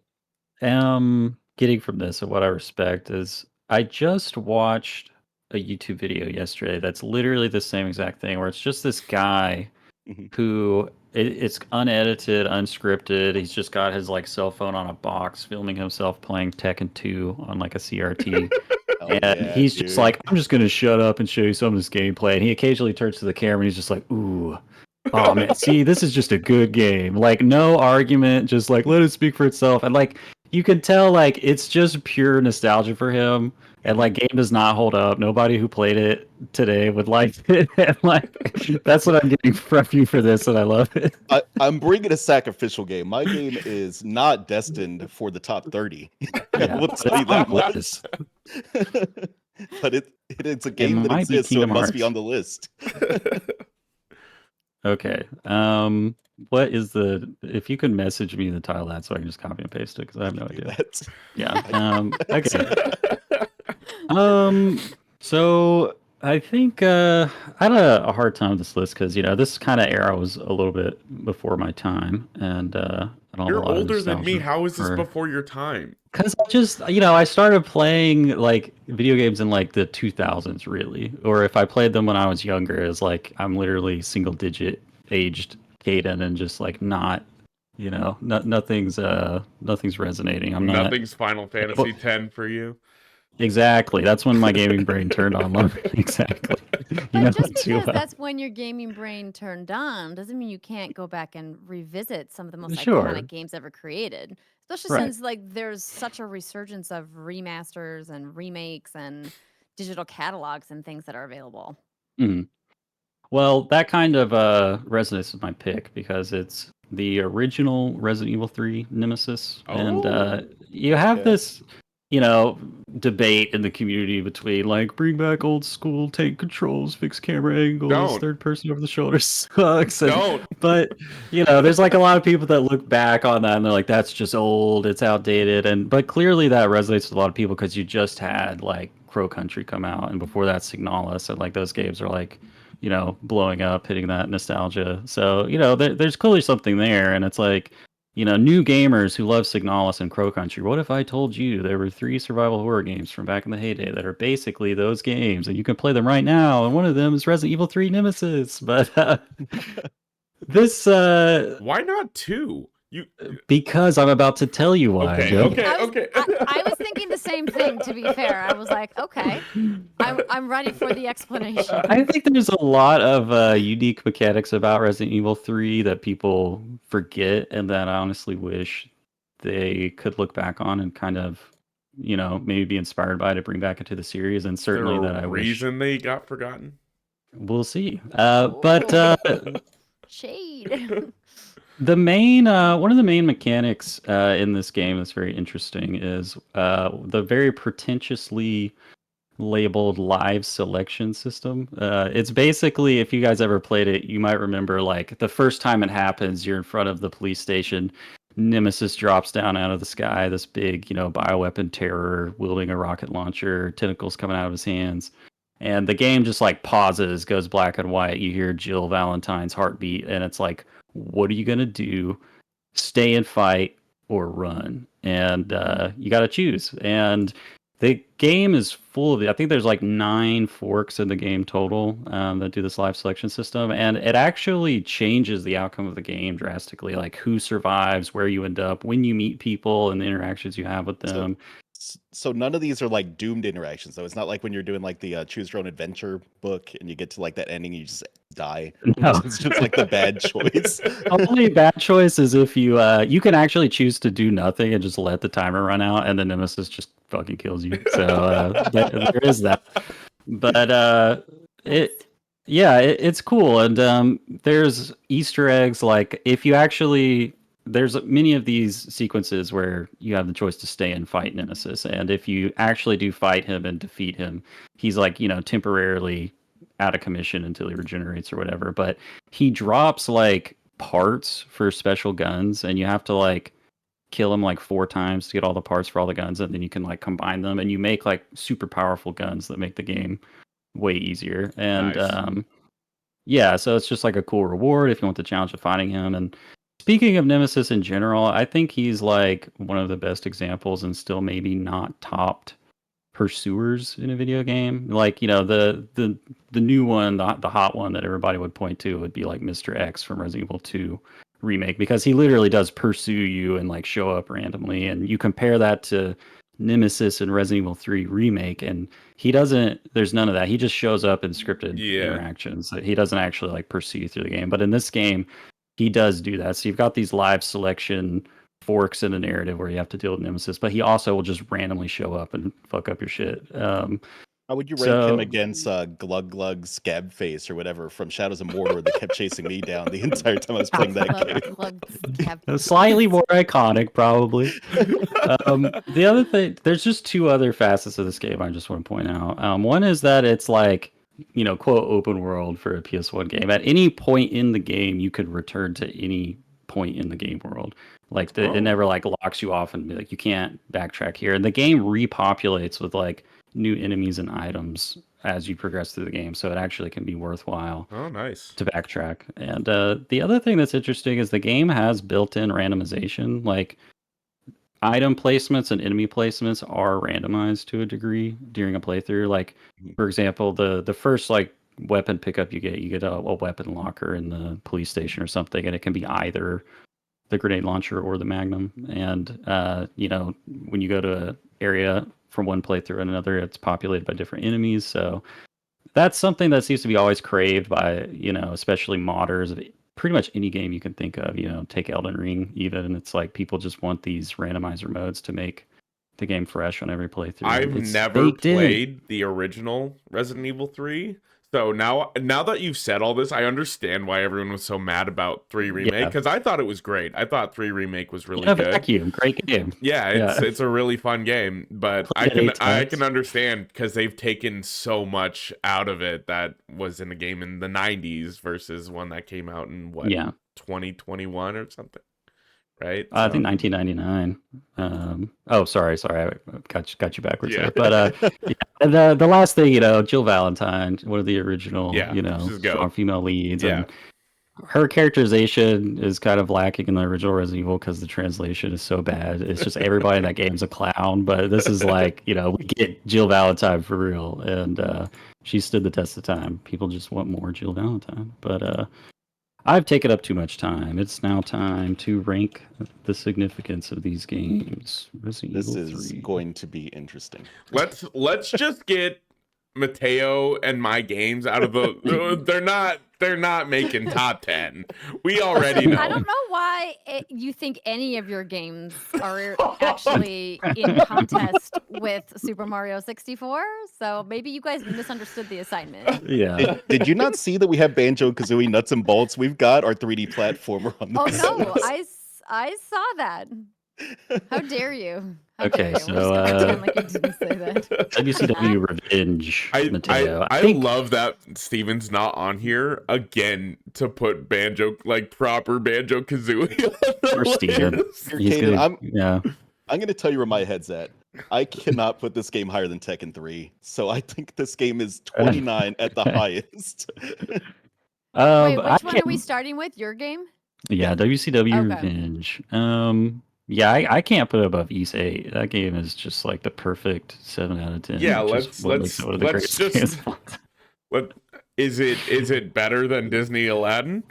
am getting from this and what I respect is I just watched a YouTube video yesterday that's literally the same exact thing where it's just this guy Mhm. who it's unedited, unscripted. He's just got his like cell phone on a box, filming himself playing Tekken 2 on like a CRT. Hell And yeah, he's just dude. like, I'm just gonna shut up and show you some of this gameplay. And he occasionally turns to the camera and he's just like, ooh, oh man, see, this is just a good game. Like no argument, just like let it speak for itself. And like you can tell like it's just pure nostalgia for him. And like game does not hold up. Nobody who played it today would like it. And like that's what I'm getting from you for this, and I love it. I'm bringing a sacrificial game. My game is not destined for the top 30. Yeah, I will but tell you it's on that the much. list. But it's a game that might be exists, so it Kingdom must be Hearts. on the list. Okay. What is the? If you could message me the title of that, so I can just copy and paste it because I have no idea. That's- Yeah. Okay. So I think I had a hard time with this list because this kind of era was a little bit before my time, and I don't have You're a lot of older than me. nostalgia How is this for- before your time? Because I just, I started playing like video games in like the 2000s, really. Or if I played them when I was younger, it's like I'm literally single digit aged Caden and just like not, nothing's resonating. I'm not Nothing's Final Fantasy X for you. exactly. That's when my gaming brain turned on. Exactly. But just it too because well. that's when your gaming brain turned on doesn't mean you can't go back and revisit some of the most Sure. iconic games ever created. Especially Right. since like there's such a resurgence of remasters and remakes and digital catalogs and things that are available. Mhm. Well, that kind of resonates with my pick because it's the original Resident Evil 3 Nemesis. And Oh. you have Okay. this, debate in the community between like bring back old school tank controls, fix camera angles, Don't. third person over the shoulder sucks. And, Don't. but there's like a lot of people that look back on that and they're like, that's just old, it's outdated. But clearly that resonates with a lot of people because you just had like Crow Country come out, and before that Signalis, and like those games are like blowing up, hitting that nostalgia. So, there's clearly something there. And it's like, new gamers who love Signalis and Crow Country. What if I told you there were 3 survival horror games from back in the heyday that are basically those games and you can play them right now? And one of them is Resident Evil 3 Nemesis. But this, Why not 2? because I'm about to tell you why. Okay, Joe. okay. I was thinking the same thing, to be fair. I was like, okay, I'm ready for the explanation. I think there's a lot of unique mechanics about Resident Evil 3 that people forget, and that I honestly wish they could look back on and kind of, maybe be inspired by to bring back into the series. And certainly Is there that a I wish reason they got forgotten? we'll see. But Shade. The main one of the main mechanics in this game that's very interesting is the very pretentiously labeled live selection system. It's basically, if you guys ever played it, you might remember like the first time it happens, you're in front of the police station. Nemesis drops down out of the sky, this big, bioweapon terror wielding a rocket launcher, tentacles coming out of his hands. And the game just like pauses, goes black and white. You hear Jill Valentine's heartbeat, and it's like, what are you going to do? Stay and fight or run? And you got to choose. And the game is full of it. I think there's like 9 forks in the game total that do this live selection system, and it actually changes the outcome of the game drastically. Like who survives, where you end up, when you meet people, and the interactions you have with them. So none of these are like doomed interactions, though. It's not like when you're doing like the choose your own adventure book and you get to like that ending, and you just die. No. It's just like the bad choice. Only bad choice is if you can actually choose to do nothing and just let the timer run out, and the Nemesis just fucking kills you. So there is that. But it's cool, and there's Easter eggs. Like if you actually, there's many of these sequences where you have the choice to stay and fight Nemesis, and if you actually do fight him and defeat him, he's like temporarily out of commission until he regenerates or whatever. But he drops like parts for special guns, and you have to like kill him like 4 times to get all the parts for all the guns, and then you can like combine them, and you make like super powerful guns that make the game way easier. And Nice. yeah, so it's just like a cool reward if you want the challenge of fighting him. And speaking of Nemesis in general, I think he's like one of the best examples, and still maybe not topped pursuers in a video game. Like the new one, the hot one that everybody would point to would be like Mr. X from Resident Evil 2 remake, because he literally does pursue you and like show up randomly. And you compare that to Nemesis in Resident Evil 3 remake, and he doesn't, there's none of that. He just shows up in scripted interactions. He doesn't actually like pursue you through the game. But in this game, he does do that. So you've got these live selection forks in the narrative where you have to deal with Nemesis, but he also will just randomly show up and fuck up your shit. How would you rank him against Glug Glug Scab Face or whatever from Shadows of Mordor that kept chasing me down the entire time I was playing that game? Slightly more iconic, probably. The other thing, there's just 2 other facets of this game I just want to point out. One is that it's like, quote, open world for a PS1 game. At any point in the game, you could return to any point in the game world. Like it never like locks you off and be like, you can't backtrack here. And the game repopulates with like new enemies and items as you progress through the game, so it actually can be worthwhile. Oh, nice. To backtrack. And the other thing that's interesting is the game has built-in randomization. Like item placements and enemy placements are randomized to a degree during a playthrough. Like for example, the first like weapon pickup you get a weapon locker in the police station or something, and it can be either the grenade launcher or the Magnum. And when you go to an area from one playthrough and another, it's populated by different enemies. So that's something that seems to be always craved by especially modders of pretty much any game you can think of. Take Elden Ring even. It's like people just want these randomizer modes to make the game fresh on every playthrough. I've never played the original Resident Evil 3. So now that you've said all this, I understand why everyone was so mad about 3 Remake, because I thought it was great. I thought 3 Remake was really good. Vacuum, great game. Yeah, it's a really fun game, but I can understand because they've taken so much out of it that was in a game in the 90s versus one that came out in 2021 or something. Right? I think 1999. Sorry, I got you backwards there. But and the last thing, Jill Valentine, one of the original, strong female leads, and her characterization is kind of lacking in the original Resident Evil because the translation is so bad. It's just everybody in that game's a clown. But this is like, we get Jill Valentine for real, and she stood the test of time. People just want more Jill Valentine, but I've taken up too much time. It's now time to rank the significance of these games. This is going to be interesting. Let's just get Mateo and my games out of the they're not making top 10. We already know. I don't know why you think any of your games are actually in contest with Super Mario 64. So maybe you guys misunderstood the assignment. Yeah. Did you not see that we have Banjo-Kazooie Nuts and Bolts? We've got our 3D platformer on this. Oh no, I saw that. How dare you? How Okay, dare you? We're just gonna pretend like you didn't say that. WCW Revenge, Mateo. I think love that Steven's not on here again to put proper Banjo Kazooie. Poor Steven. He's Kaden, gonna, yeah. I'm gonna tell you where my head's at. I cannot put this game higher than Tekken 3, so I think this game is 29 at the highest. Wait, I which one are we can't- starting with? Your game? Yeah, WCW Okay. Revenge. Yeah, I can't put it above East 8. That game is just like the perfect 7 out of 10. Yeah, which is what makes it one of the let's greatest games of all time. What is it better than Disney Aladdin?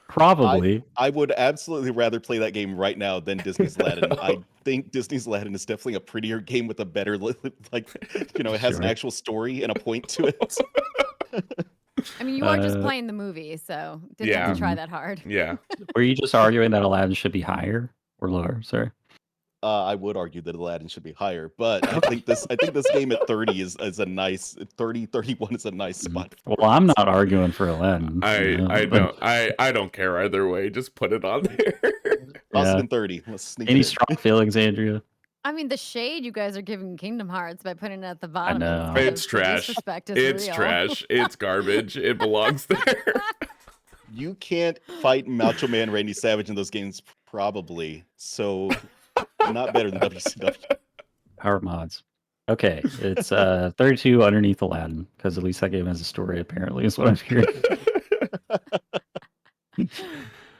Probably. I would absolutely rather play that game right now than Disney's Aladdin. I think Disney's Aladdin is definitely a prettier game with a better, it has an Sure. actual story and a point to it. I mean, you are just playing the movie, so didn't have Yeah. to try that hard. Yeah. Were you just arguing that Aladdin should be higher or lower? Sorry. I would argue that Aladdin should be higher, but I think this game at 30 is a nice 31 is a nice spot. Well, I'm not arguing for Aladdin. I don't care either way. Just put it on there. Toss Yeah. it in 30. Let's sneak Any it in. strong feelings, Andrea? I mean, the shade you guys are giving Kingdom Hearts by putting it at the bottom. know. It's trash. Disrespect is It's real. trash. It's garbage. It belongs there. You can't fight Macho Man Randy Savage in those games, probably. So, not better than WCW. Power mods. Okay, it's 32 underneath Aladdin because at least that game has a story. Apparently, is what I'm hearing.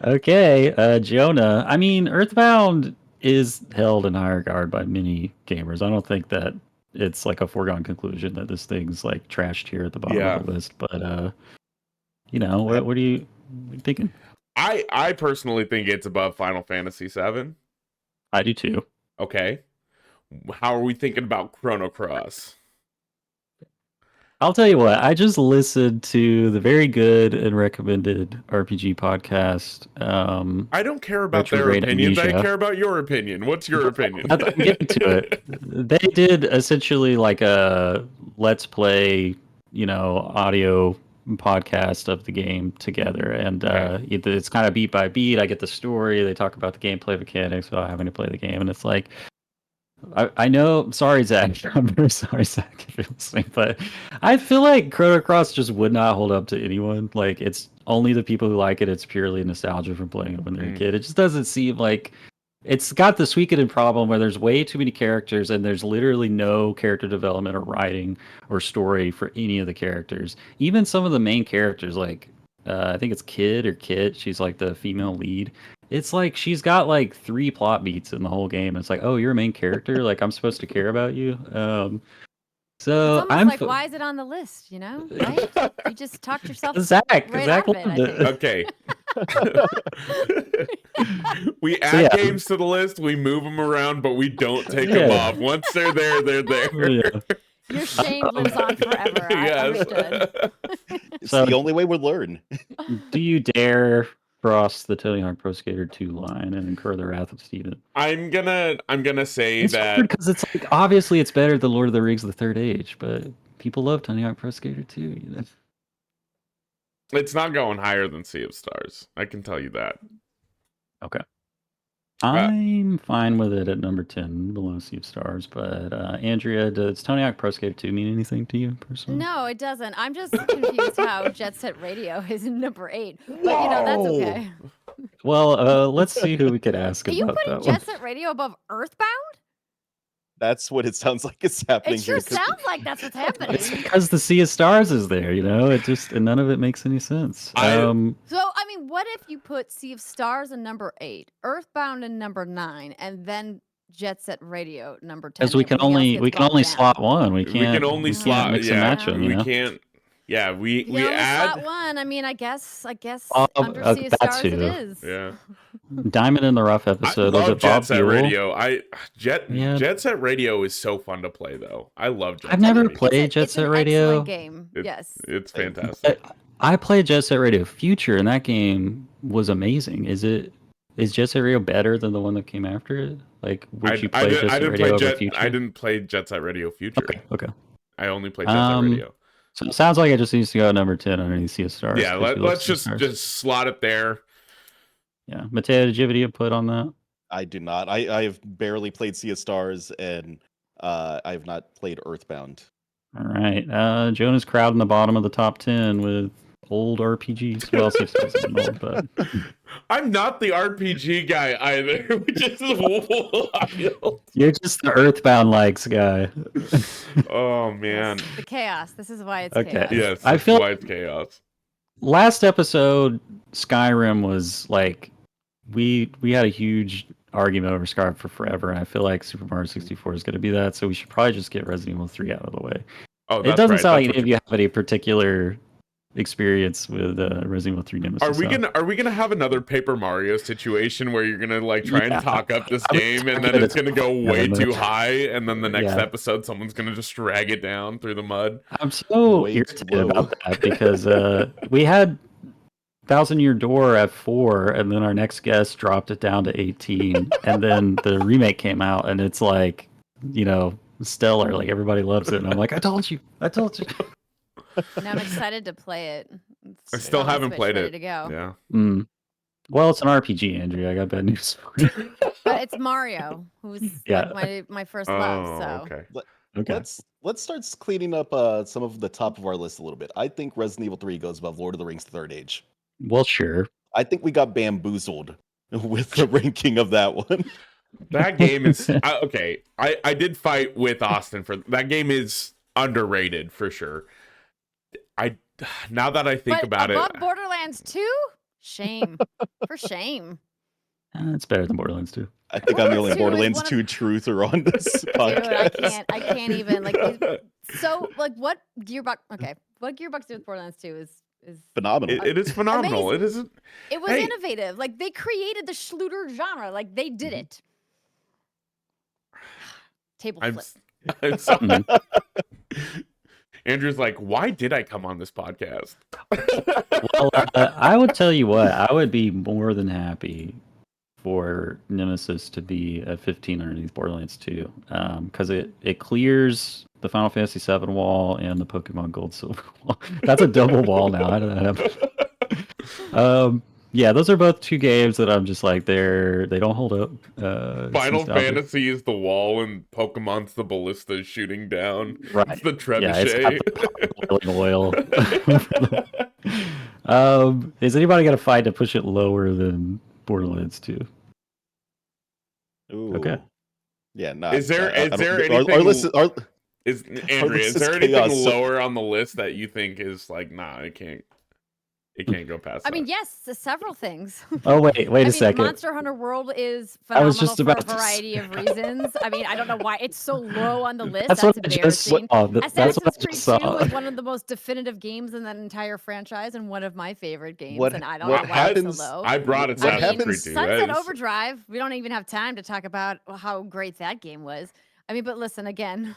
Okay, Jonah. I mean, Earthbound is held in high regard by many gamers. I don't think that it's like a foregone conclusion that this thing's like trashed here at the bottom of the list. But what are you thinking? I personally think it's above Final Fantasy VII. I do too. Okay. How are we thinking about Chrono Cross? I'll tell you what, I just listened to the very good and recommended RPG podcast. I don't care about their Retrograde opinions. I Amnesia. care about your opinion. What's your opinion? I'm getting to it. They did essentially like a let's play, audio podcast of the game together, and it's kind of beat by beat. I get the story. They talk about the gameplay mechanics without having to play the game, and it's like, I know. Sorry, Zach. I'm very sorry, Zach, if you're listening, but I feel like Chrono Cross just would not hold up to anyone. Like, it's only the people who like it. It's purely nostalgia from playing it when they're a kid. It just doesn't seem like it's got the Suikoden problem where there's way too many characters and there's literally no character development or writing or story for any of the characters. Even some of the main characters, like I think it's Kid or Kit. She's like the female lead. It's like she's got like 3 plot beats in the whole game. It's like, oh, you're a main character. Like I'm supposed to care about you. So It's almost I'm like, why is it on the list? Right? You just talked yourself Zach. right Zach out of it, I wanted think. Okay. We add games to the list, we move them around, but we don't take them off. Once they're there, they're there. Yeah. Your shame lives on forever. I understood. It's So- the only way we'll learn. Do you dare cross the Tony Hawk Pro Skater 2 line and incur the wrath of Steven? I'm gonna say It's that weird because it's like obviously it's better than Lord of the Rings: The Third Age, but people love Tony Hawk Pro Skater 2. it's not going higher than Sea of Stars. I can tell you that. Okay. I'm fine with it at number 10, below Sea of Stars. But Andrea, does Tony Hawk Pro Skater 2 mean anything to you personally? No, it doesn't. I'm just confused how Jet Set Radio is number 8. But that's okay. Well, let's see who we could ask Are you about putting that Jet one. Set Radio above Earthbound? That's what it sounds like is happening It sure here. 'cause sounds like that's what's happening. It's because the Sea of Stars is there, It just and none of it makes any sense. So, I mean, what if you put Sea of Stars in number 8, Earthbound in number 9, and then Jet Set Radio number 10? Because we can only slot one. We can't. We can only we slot. can't mix and Yeah, match them. we can't. Yeah, we You only slot add. one. I mean, I guess Under okay, Sea of that Stars it too. is. Yeah, Diamond in the Rough I episode. Was love it Jet Bob Set Buell? Radio. Yeah. Jet Set Radio is so fun to play though. I love Jet I've Set never Radio. played Jet It's an Set Radio. excellent game. Yes. It's Same. fantastic. I played Jet Set Radio Future, and that game was amazing. Is Jet Set Radio better than the one that came after it? Like, would you play Jet Set Radio over Future? I didn't play Jet Set Radio Future. Okay. I only played Jet Set Radio. So it sounds like it just needs to go at number 10 underneath Sea of Stars. Yeah, let's just slot it there. Yeah, Mateo, did you have any input on that? I do not. I've barely played Sea of Stars, and I have not played Earthbound. All right, Jonah's crowd in the bottom of the top 10 with old RPGs. Well, Sea of Stars isn't old, but I'm not the RPG guy either, which is wild. you're just the Earthbound likes guy. Oh man. The chaos. This is why it's Okay. chaos. Yes, I that's feel- why it's chaos. Last episode, Skyrim was like we had a huge argument over Skyrim for forever, and I feel like Super Mario 64 is going to be that. So we should probably just get Resident Evil 3 out of the way. Oh, It that's doesn't right. sound like That's any of you have any particular experience with Resident Evil 3 Nemesis. Are we gonna have another Paper Mario situation where you're gonna like try Yeah. and talk up this I was game and then talking it's gonna go about way it. too high and then the next Yeah. episode someone's gonna just drag it down through the mud? I'm so Way too irritated low. about that because we had Thousand Year Door at 4, and then our next guest dropped it down to 18, and then the remake came out, and it's like, stellar. Like everybody loves it, and I'm like, I told you. Now I'm excited to play it. I still on the haven't Switch, played ready it. to go. Yeah. Mm. Well, it's an RPG, Andrea. I got bad news for you. But it's Mario, who's Yeah. like my first love. Oh, So okay. Okay. Let's start cleaning up some of the top of our list a little bit. I think Resident Evil 3 goes above Lord of the Rings Third Age. Well, sure. I think we got bamboozled with the ranking of that one. That game is okay. I did fight with Austin for that game is underrated for sure. Now that I think but about above it, Borderlands 2? Shame. For shame. It's better than Borderlands 2. I think I'm the only Borderlands 2 is Borderlands one 2 truther on this Dude, podcast. I can't even so what Gearbox what Gearbox did with Borderlands 2 is Phenomenal. it is phenomenal. Amazing. It isn't. it was Hey. innovative. Like they created the Schluter genre. Like they did it. Table I'm, flip. I'm sorry. Mhm. Andrew's like, why did I come on this podcast? Well, I would tell you what, I would be more than happy for Nemesis to be at 15 underneath Borderlands 2, because it clears the Final Fantasy 7 wall and the Pokemon Gold Silver wall. That's a double wall now. How did that happen? Yeah, those are both two games that I'm just like they don't hold up. Final it's nostalgic. Fantasy is the wall and Pokemon's the ballista shooting down. Right. It's the Yeah, it's got trebuchet. the boiling oil. Is anybody got a fight to push it lower than Borderlands 2? Ooh. Okay. Yeah, no. Is there I don't- anything- Our list Is Andrea, this is is there anything chaos. lower on the list that you think is like, nah, it can't go past I mean, that? yes, several things. Oh wait I a mean, second. Monster Hunter World is I phenomenal was just for about a to variety of reasons. I mean, I don't know why it's so low on the list. That's That's what I just embarrassing. saw. That's Assassin's what I Creed just 2 saw. was one of the most definitive games in that entire franchise and one of my favorite games. What- and I don't what know why it's happens- so low. I brought What Assassin's happens- Creed 2. Sunset That is- Overdrive, we don't even have time to talk about how great that game was. I mean, but listen, again,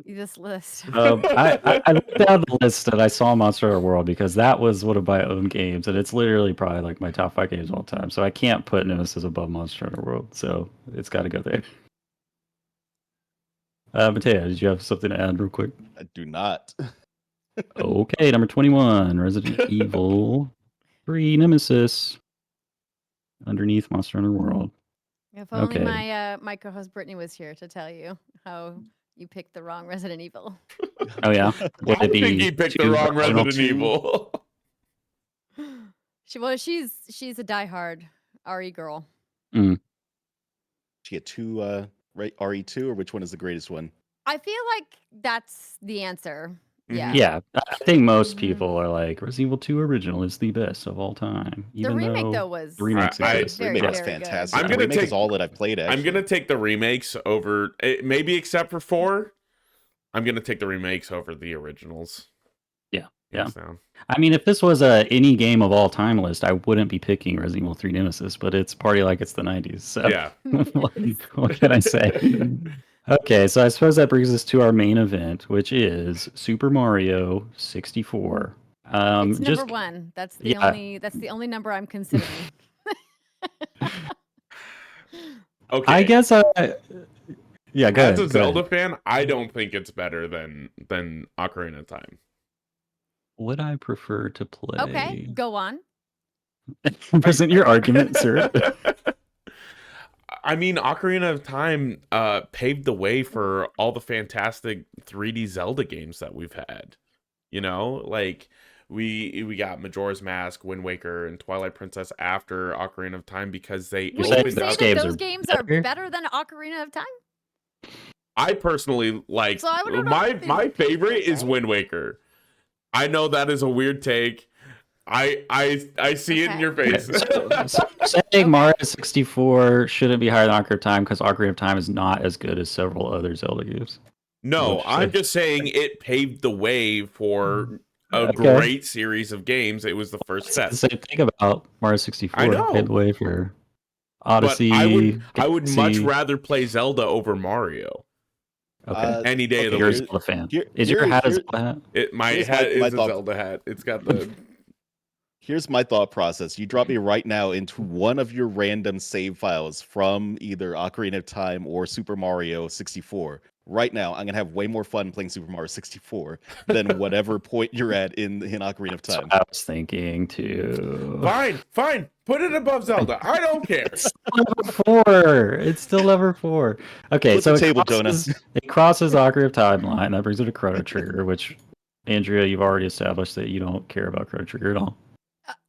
this list. I looked down the list and I saw Monster Hunter World because that was one of my own games, and it's literally probably like my top 5 games of all time. So I can't put Nemesis above Monster Hunter World, so it's got to go there. Mateo, did you have something to add real quick? I do not. Okay, number 21, Resident Evil 3 Nemesis, underneath Monster Hunter World. If only Okay. my co-host Brittany was here to tell you how you picked the wrong Resident Evil. Oh yeah, would I it be think he picked the 2 wrong original Resident 2? Evil. She's a diehard RE girl. She had two RE2, or which one is the greatest one? I feel like that's the answer. Mhm. Yeah. Yeah, I think most Mhm. people are like Resident Evil 2 original is the best of all time. The Even remake though though was the remake's I- exist. very, Remake was very good. fantastic. I'm The gonna remake take- is all that I've played. Actually, I'm gonna take the remakes over, maybe except for 4. I'm gonna take the remakes over the originals. Yeah. Yeah. hands down. I mean, if this was a any game of all time list, I wouldn't be picking Resident Evil 3 Nemesis, but it's party like it's the 90s. So Yeah. what can I say? Okay, so I suppose that brings us to our main event, which is Super Mario 64. It's Just number one. That's the yeah. only. That's the only number I'm considering. Okay. I guess yeah, go As ahead. a Go Zelda ahead. fan, I don't think it's better than Ocarina of Time. Would I prefer to play? Okay, go on. Present your argument, sir. I mean, Ocarina of Time paved the way for all the fantastic 3D Zelda games that we've had. You know, like we got Majora's Mask, Wind Waker, and Twilight Princess after Ocarina of Time because they Wait, saying you opened say those up. that games those are games better? are better than Ocarina of Time? I personally like So I don't know my if my these- favorite is Wind Waker. I know that is a weird take. I see it in Okay. your face. So saying Mario 64 shouldn't be higher than Ocarina of Time because Ocarina of Time is not as good as several other Zelda games. No, What you I'm say? just saying it paved the way for a Okay. great series of games. It was the first It's step. the same thing about Mario 64. I know. Paved the way for But Odyssey. I would much Galaxy. rather play Zelda over Mario Okay. any day of the You're a week. Zelda fan. here- Is your here- hat a here- Zelda hat? My Here's hat my is a thought- Zelda hat. It's got the Here's my thought process. You drop me right now into one of your random save files from either Ocarina of Time or Super Mario 64. Right now, I'm gonna have way more fun playing Super Mario 64 than whatever point you're at in Ocarina of That's Time. what I was thinking too. Fine. Put it above Zelda. I don't care. Level 4. It's still level 4. Okay, Flip so the table, Jonah. it crosses Ocarina of Time line. That brings it to Chrono Trigger, which Andrea, you've already established that you don't care about Chrono Trigger at all.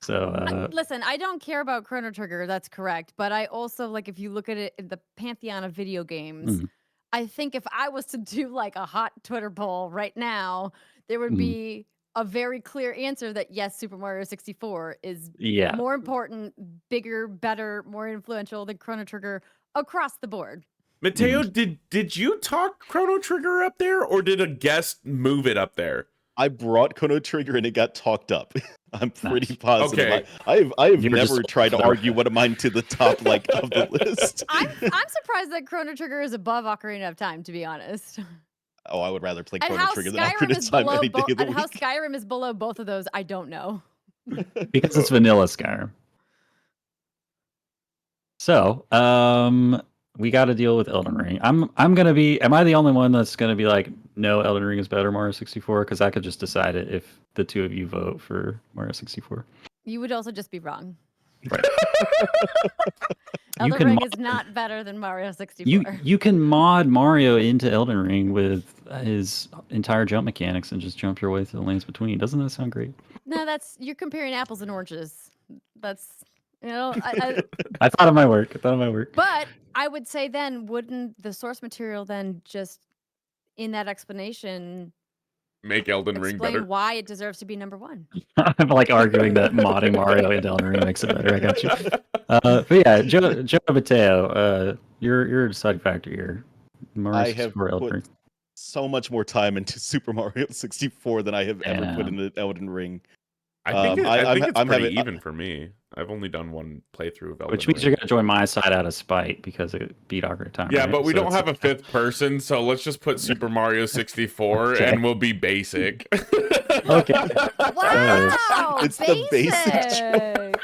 So Listen, I don't care about Chrono Trigger. That's correct. But I also like if you look at it in the pantheon of video games. Mhm. I think if I was to do like a hot Twitter poll right now, there would Mhm. be a very clear answer that yes, Super Mario 64 is yeah. more important, bigger, better, more influential than Chrono Trigger across the board. Mateo, did you talk Chrono Trigger up there, or did a guest move it up there? I brought Chrono Trigger and it got talked up. I'm pretty Nice. positive. Okay. I have You're just never tried to there. argue one of mine to the top like of the list. I'm surprised that Chrono Trigger is above Ocarina of Time, to be honest. Oh, I would rather play And Chrono how Trigger than Skyrim Ocarina is of Time below any day of the and how week. Skyrim is below both of those, I don't know. Because it's vanilla Skyrim. So, we got to deal with Elden Ring. I'm gonna be. Am I the only one that's gonna be like, no, Elden Ring is better, Mario 64? Because I could just decide it if the two of you vote for Mario 64. You would also just be wrong. Right. Elden can Ring mo- is not better than Mario 64. You can mod Mario into Elden Ring with his entire jump mechanics and just jump your way through the lanes between. Doesn't that sound great? No, you're comparing apples and oranges. That's I thought it might work. But I would say then, wouldn't the source material then just in that explanation Make Elden Ring explain better. why it deserves to be number one? I'm like arguing that modding Mario into Elden Ring makes it better. I got you. But yeah, Joe Mateo, you're a deciding factor here. Mario I have 64 Elden put Ring. so much more time into Super Mario 64 than I have ever put Damn. into Elden Ring. I think I'm it's I'm pretty having- even for me. I've only done one playthrough of Elden Which means Ring. you're gonna join my side out of spite because it beat Ocarina of Time. Yeah, right? but we So don't it's- have a fifth person, so let's just put Super Mario 64 Okay. and we'll be basic. Okay. Wow, It's the basic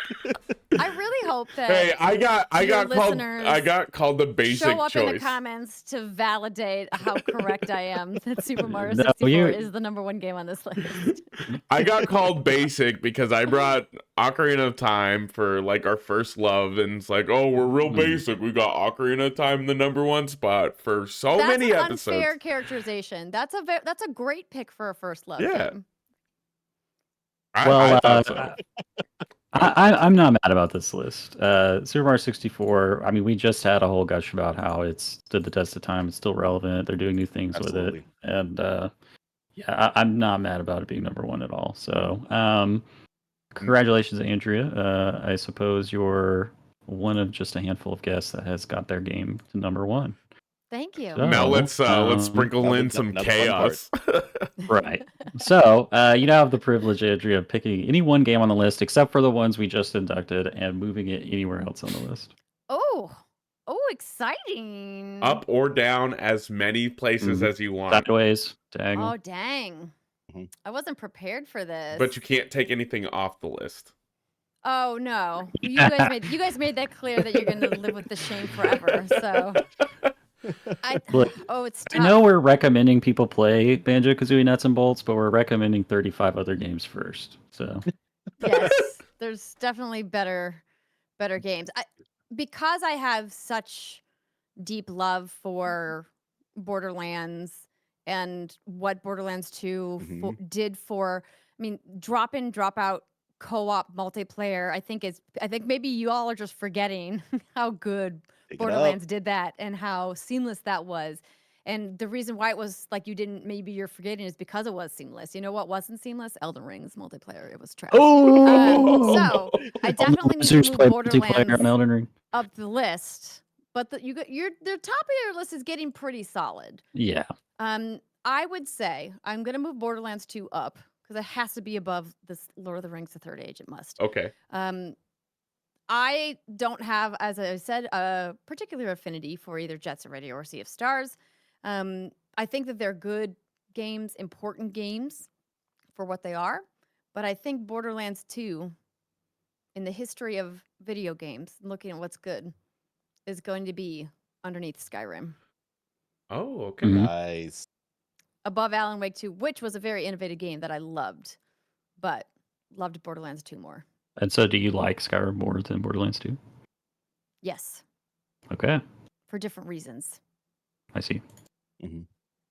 I really hope that Hey, I got your called the basic show up in the choice. comments to validate how correct I am that Super Mario No, 64 you- is the number one game on this list. I got called basic because I brought Ocarina of Time for like our first love, and it's like, oh, we're real basic. We got Ocarina of Time the number one spot for so That's many an episodes. unfair characterization. That's a great pick for a first love Yeah. game. I thought so. I'm not mad about this list. Super Mario 64. I mean, we just had a whole gush about how it's stood the test of time. It's still relevant. They're doing new things Absolutely. with it, and yeah, I'm not mad about it being number one at all. So, congratulations, Andrea. I suppose you're one of just a handful of guests that has got their game to number one. Thank you. Now let's So, sprinkle now in the- some now the fun part. chaos. right. So, you now have the privilege, Andrea, of picking any one game on the list, except for the ones we just inducted, and moving it anywhere else on the list. Oh, exciting. Up or down as many places Mhm. as you want. Sideways, diagonal. Oh, dang. Mhm. I wasn't prepared for this. But you can't take anything off the list. Oh no. You guys made that clear that you're gonna live with the shame forever. So Look, it's I tough. know we're recommending people play Banjo-Kazooie Nuts and Bolts, but we're recommending 35 other games first. So, Yes. There's definitely better games. Because I have such deep love for Borderlands and what Borderlands 2 did for, I mean, drop in, drop out co-op multiplayer. I think maybe you all are just forgetting how good Pick it Borderlands up. did that and how seamless that was. And the reason why it was like maybe you're forgetting is because it was seamless. You know what wasn't seamless? Elden Ring's multiplayer. It was trash. oh, So I definitely need to losers move play multiplayer on Borderlands Elden Ring. up the list, but the top of your list is getting pretty solid. Yeah. I would say I'm gonna move Borderlands 2 up because it has to be above this Lord of the Rings: The Third Age. It must. Okay. I don't have, as I said, a particular affinity for either Jet Set Radio or Sea of Stars. I think that they're good games, important games for what they are, but I think Borderlands 2, in the history of video games, looking at what's good, is going to be underneath Skyrim. Oh, okay. Mhm. Nice. Above Alan Wake 2, which was a very innovative game that I loved, but loved Borderlands 2 more. And so, do you like Skyrim more than Borderlands 2? Yes, Okay, for different reasons. I see.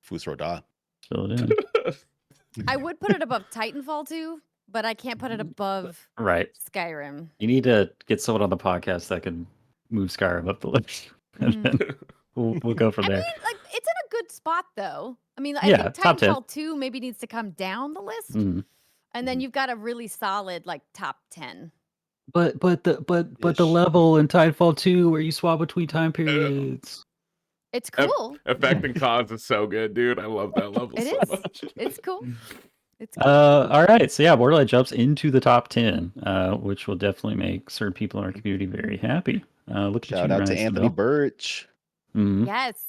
Fusroda. Fill it in. I would put it above Titanfall 2, but I can't put it above Right. Skyrim. You need to get someone on the podcast that can move Skyrim up the list. And then we'll go from I there. mean, like, it's in a good spot, though. I mean, I Yeah, think top 10. Titanfall 2 maybe needs to come down the list, Mhm. and then you've got a really solid, like, top 10. But the Ish. level in Titanfall 2 where you swap between time periods. It's cool. Effect and cause is so good, dude. I love that level It so is. much. It's cool. It's cool. All right, so yeah, Borderlands jumps into the top 10, which will definitely make certain people in our community very happy. Look at Shout you, out to Ryan Anthony Isabel. Birch. Mhm. Yes.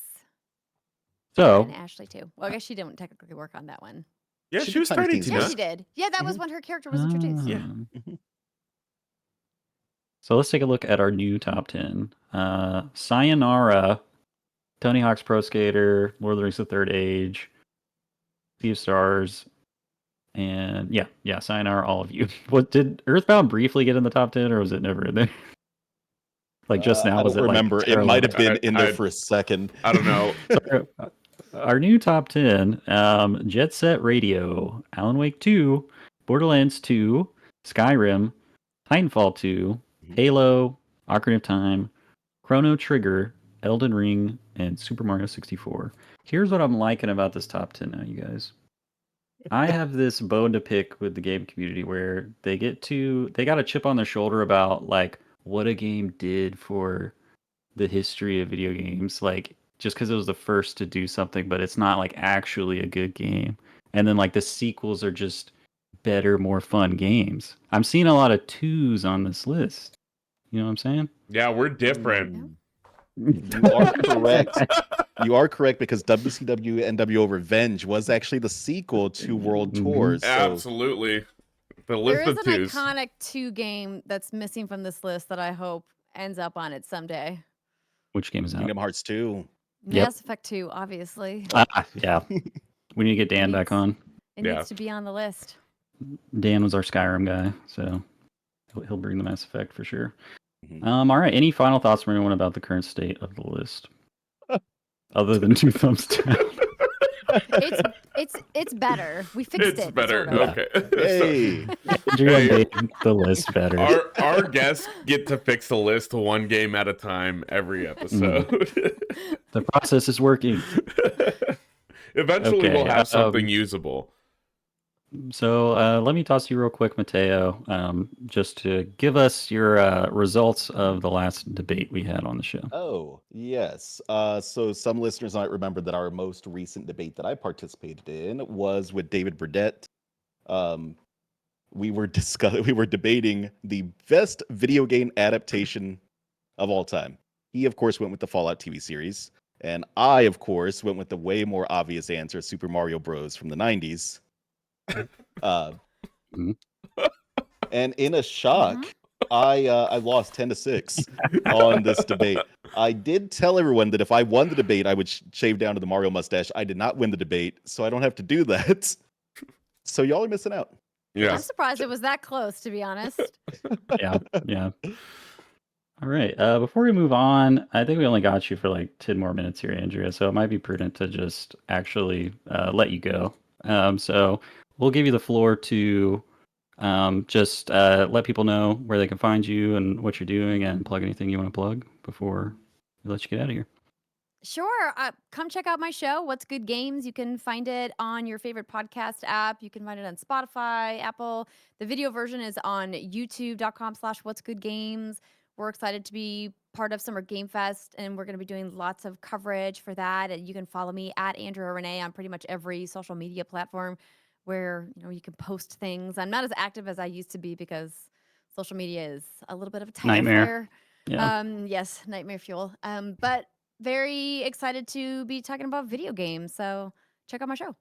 So, And Ashley, too. Well, I guess she didn't technically work on that one. Yeah, She she was did Tiny Tiny Tina's Tina. Yeah, she did. Yeah, that was when her character was introduced. Yeah. So let's take a look at our new top 10. Sayonara, Tony Hawk's Pro Skater, Lord of the Rings: The Third Age, Sea of Stars, and yeah, Sayonara, all of you. What did Earthbound briefly get in the top 10, or was it never in there? Like just now, I was don't it remember. like It might have been I- in there I- for a second. I don't know. So, our new top 10, Jet Set Radio, Alan Wake 2, Borderlands 2, Skyrim, Titanfall 2, Halo, Ocarina of Time, Chrono Trigger, Elden Ring, and Super Mario 64. Here's what I'm liking about this top 10 now, you guys. I have this bone to pick with the game community where they got a chip on their shoulder about like what a game did for the history of video games, like just because it was the first to do something, but it's not like actually a good game. And then like the sequels are just better, more fun games. I'm seeing a lot of 2s on this list. You know what I'm saying? Yeah, we're different. You are correct. You are correct because WCW NWO Revenge was actually the sequel to World Tours. So Absolutely. The list There is of an twos. iconic 2 game that's missing from this list that I hope ends up on it someday. Which game is that? Kingdom Hearts 2. Yep. Mass Effect 2, obviously. Yeah. We need to get Dan back on. It Yeah. needs to be on the list. Dan was our Skyrim guy, so he'll bring the Mass Effect for sure. Mhm. All right. Any final thoughts from anyone about the current state of the list? Other than 2 thumbs down. It's better. We fixed It's it. better. Sort of. Okay. Hey. Andrea Hey. made the list better. Our guests get to fix the list one game at a time every episode. The process is working. Eventually, Okay, we'll have something usable. So let me toss you real quick, Mateo, just to give us your results of the last debate we had on the show. Oh, yes. So some listeners might remember that our most recent debate that I participated in was with David Burdett. Um, we were debating the best video game adaptation of all time. He, of course, went with the Fallout TV series, and I, of course, went with the way more obvious answer, Super Mario Bros. From the 90s. Uh, Mhm. and in a shock, I lost 10-6 on this debate. I did tell everyone that if I won the debate, I would shave down to the Mario mustache. I did not win the debate, so I don't have to do that. So y'all are missing out. Yeah. I'm surprised it was that close, to be honest. Yeah, yeah. All right. Before we move on, I think we only got you for like 10 more minutes here, Andrea. So it might be prudent to just actually let you go. So we'll give you the floor to just let people know where they can find you and what you're doing and plug anything you want to plug before we let you get out of here. Sure. Come check out my show, What's Good Games. You can find it on your favorite podcast app. You can find it on Spotify, Apple. The video version is on youtube.com/What's Good Games. We're excited to be part of Summer Game Fest, and we're going to be doing lots of coverage for that. And you can follow me at Andrea Rene on pretty much every social media platform where you can post things. I'm not as active as I used to be because social media is a little bit of a tire Nightmare. fire. Yeah. Yes, nightmare fuel. But very excited to be talking about video games. So check out my show.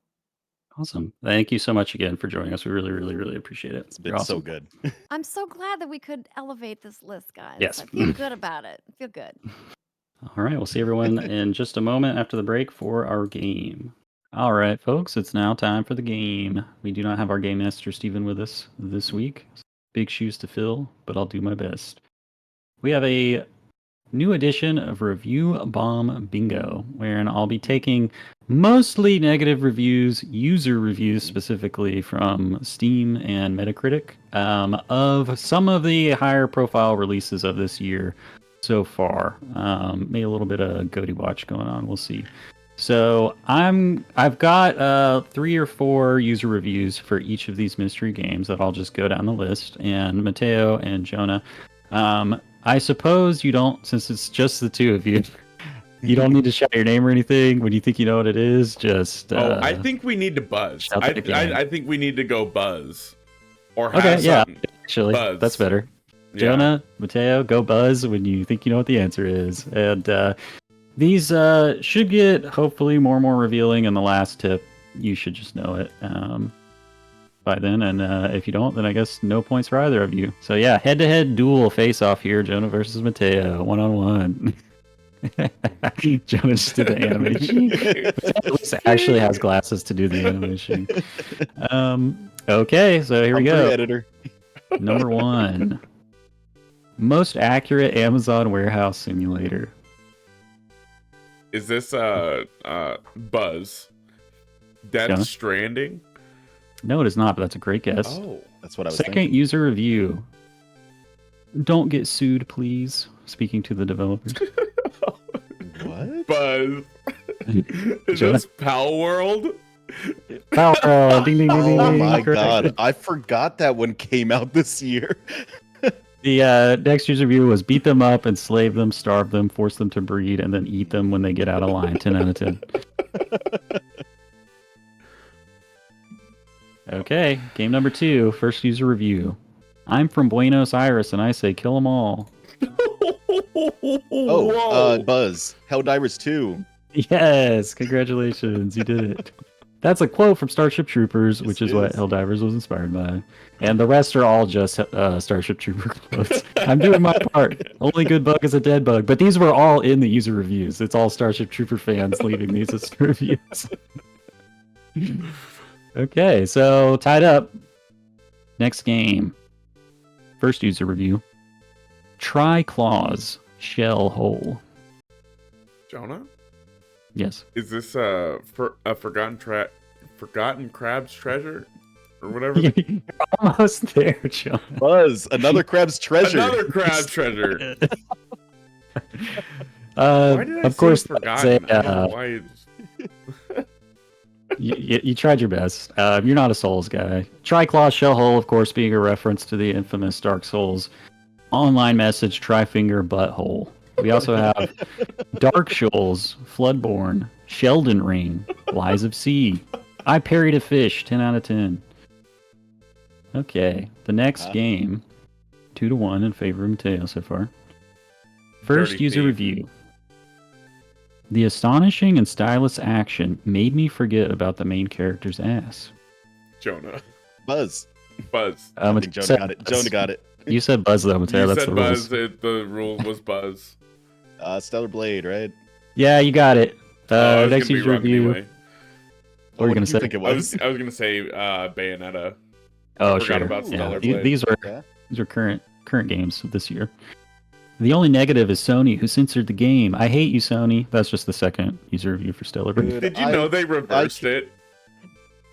Awesome. Thank you so much again for joining us. We really, really, really appreciate it. It's You're been awesome. so good. I'm so glad that we could elevate this list, guys. Yes. I feel good about it. I feel good. All right. We'll see everyone in just a moment after the break for our game. All right, folks. It's now time for the game. We do not have our game master, Steven, with us this week. Big shoes to fill, but I'll do my best. We have a new edition of Review Bomb Bingo, wherein I'll be taking mostly negative reviews, user reviews specifically from Steam and Metacritic, of some of the higher profile releases of this year so far. Maybe a little bit of Goaty Watch going on. We'll see. So I've got 3 or 4 user reviews for each of these mystery games that I'll just go down the list. And Mateo and Jonah, I suppose you don't, since it's just the two of you, you don't need to shout your name or anything. When you think you know what it is, just I think we need to buzz. shout the game. I think we need to go buzz. Or Okay, have yeah, something. actually, Buzz. that's better. Yeah. Jonah, Mateo, go buzz when you think you know what the answer is. And these should get hopefully more and more revealing in the last tip. You should just know it by then. And if you don't, then I guess no points for either of you. So yeah, head-to-head duel face-off here. Jonah versus Mateo, 1-on-1. Jonah just did the animation. At least actually has glasses to do the animation. Okay, so here we go. Editor. Number 1. Most accurate Amazon warehouse simulator. Is this Buzz? Death Jonah? Stranding? No, it is not, but that's a great guess. Oh. That's what I was Second thinking. user review. Don't get sued, please. Speaking to the developers. What? Buzz. Is Jonah? this Pal World? Oh, ding, ding, ding, ding, Oh ding. my Correct. god, I forgot that one came out this year. The next user review was beat them up, enslave them, starve them, force them to breed, and then eat them when they get out of line. 10 out of 10. Okay, game number 2, first user review. I'm from Buenos Aires, and I say kill them all. Whoa. Buzz, Helldivers 2. Yes, congratulations, you did it. That's a quote from Starship Troopers, Yes, which is it what is. Helldivers was inspired by. And the rest are all just Starship Trooper quotes. I'm doing my part. Only good bug is a dead bug. But these were all in the user reviews. It's all Starship Trooper fans leaving these as reviews. Okay, so tied up. Next game. First user review. Tri-Claws Shell Hole. Jonah? Yes. Is this a Forgotten Crab's Treasure? Or whatever? You're almost there, John. Buzz, another crab's treasure. Another crab treasure. Why did I Of say course, Forgotten? that's I don't know why. You tried your best. You're not a Souls guy. Triclaw Shellhole, of course, being a reference to the infamous Dark Souls online message Trifinger Butthole. We also have Dark Shoals, Floodborne, Sheldon Ring, Lies of Sea. I parried a fish, 10 out of 10. Okay, the next game, 2-1 in favor of Mateo so far. First Dirty user thief. review. The astonishing and stylish action made me forget about the main character's ass. Jonah. Buzz. Buzz. I think Jonah got it. Jonah got it. You said Buzz though, Mateo. You That's said the Buzz. rules. The rule was Buzz. Stellar Blade, right? Yeah, you got it. I was Next gonna be user wrong review. anyway. What were you What gonna did you say? think it I was? was gonna say Bayonetta. Oh, I forgot sure. about Yeah. Stellar These, Blade. these are Yeah. these are current games of this year. The only negative is Sony, who censored the game. I hate you, Sony. That's just the second user review for Stellar Blade. Dude, Did you know they reversed it?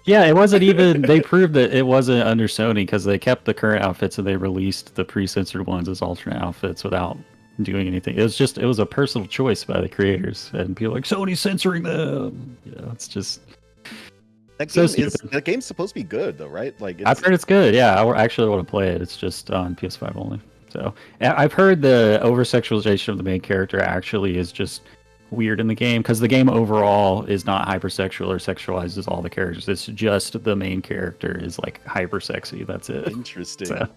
Yeah, it wasn't even. They proved that it wasn't under Sony because they kept the current outfits and they released the pre-censored ones as alternate outfits without doing anything. It was a personal choice by the creators, and people are like Sony's censoring them. It's just. That So game's supposed to be good though, right? Like I've heard it's good. Yeah, I actually want to play it. It's just on PS5 only. So I've heard the over-sexualization of the main character actually is just weird in the game because the game overall is not hypersexual or sexualizes all the characters. It's just the main character is like hyper sexy. That's it. Interesting. So,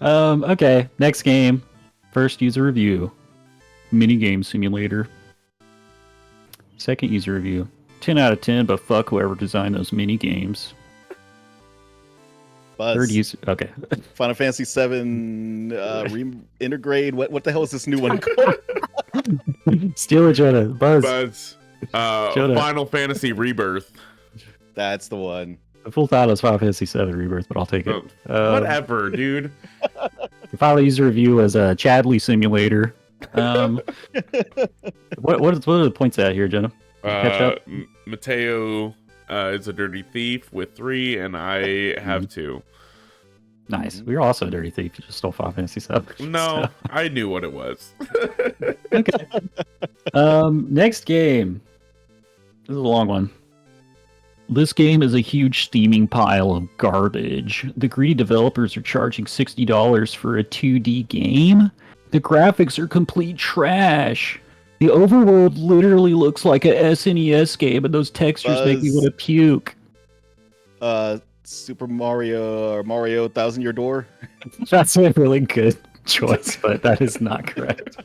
okay, next game. First user review. Minigame simulator. Second user review. 10 out of 10, but fuck whoever designed those mini games. Buzz. Third user. Okay. Final Fantasy VII Intergrade. What the hell is this new one called? Steal it, Jonah. Buzz. Buzz. Jonah. Final Fantasy Rebirth. That's the one. The full title is Final Fantasy VII Rebirth, but I'll take it. Whatever, dude. The final user review is a Chadley Simulator. What are the points at here, Jenna? Catch up? Mateo is a dirty thief with 3, and I have 2. Nice. We were also a dirty thief. You just stole Final Fantasy VII. No, I knew what it was. Okay. Next game. This is a long one. This game is a huge steaming pile of garbage. The greedy developers are charging $60 for a 2D game. The graphics are complete trash. The overworld literally looks like a SNES game, and those textures make me Buzz. want to puke. Super Mario or Mario Thousand Year Door. That's a really good choice, but that is not correct.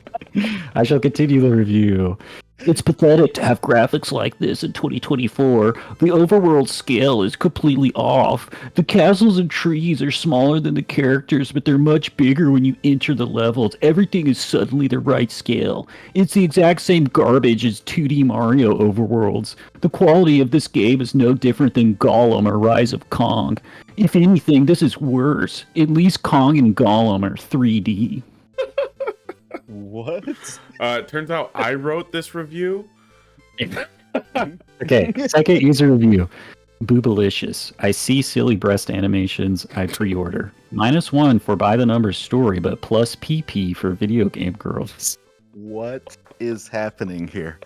I shall continue the review. It's pathetic to have graphics like this in 2024. The overworld scale is completely off. The castles and trees are smaller than the characters, but they're much bigger when you enter the levels. Everything is suddenly the right scale. It's the exact same garbage as 2D Mario overworlds. The quality of this game is no different than Gollum or Rise of Kong. If anything, this is worse. At least Kong and Gollum are 3D. What? Turns out I wrote this review. Okay, second user review. Boobalicious. I see silly breast animations. I pre-order. -1 for by the numbers story, but plus PP for video game girls. What is happening here?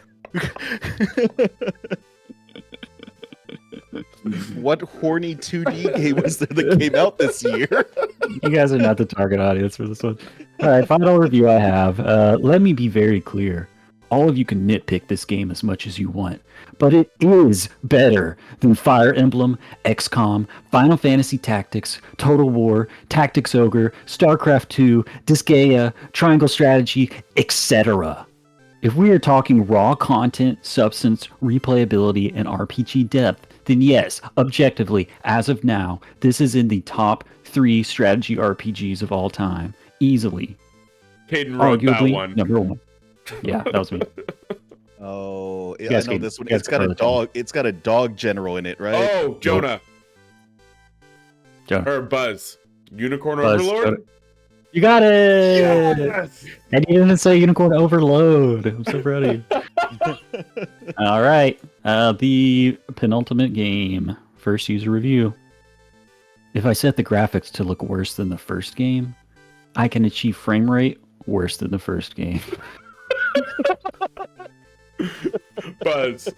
What horny 2D game was there that came out this year? You guys are not the target audience for this one. All right, final review I have. Let me be very clear. All of you can nitpick this game as much as you want, but it is better than Fire Emblem, XCOM, Final Fantasy Tactics, Total War, Tactics Ogre, StarCraft 2, Disgaea, Triangle Strategy, etc. If we are talking raw content, substance, replayability, and RPG depth, then yes, objectively, as of now, this is in the top 3 strategy RPGs of all time. Easily. Caden wrote that Arguably, one. number 1. Yeah, that was me. Oh, You yeah, I guys know can- this one. you guys It's got can a throw the channel. dog. It's got a dog general in it, right? Oh, Jonah. Jonah. Or Buzz. Unicorn Buzz, Overlord? Jonah. You got it! Yes! And you didn't say Unicorn Overload. I'm so proud of you. All right. The penultimate game. First user review. If I set the graphics to look worse than the first game, I can achieve frame rate worse than the first game. Buzz.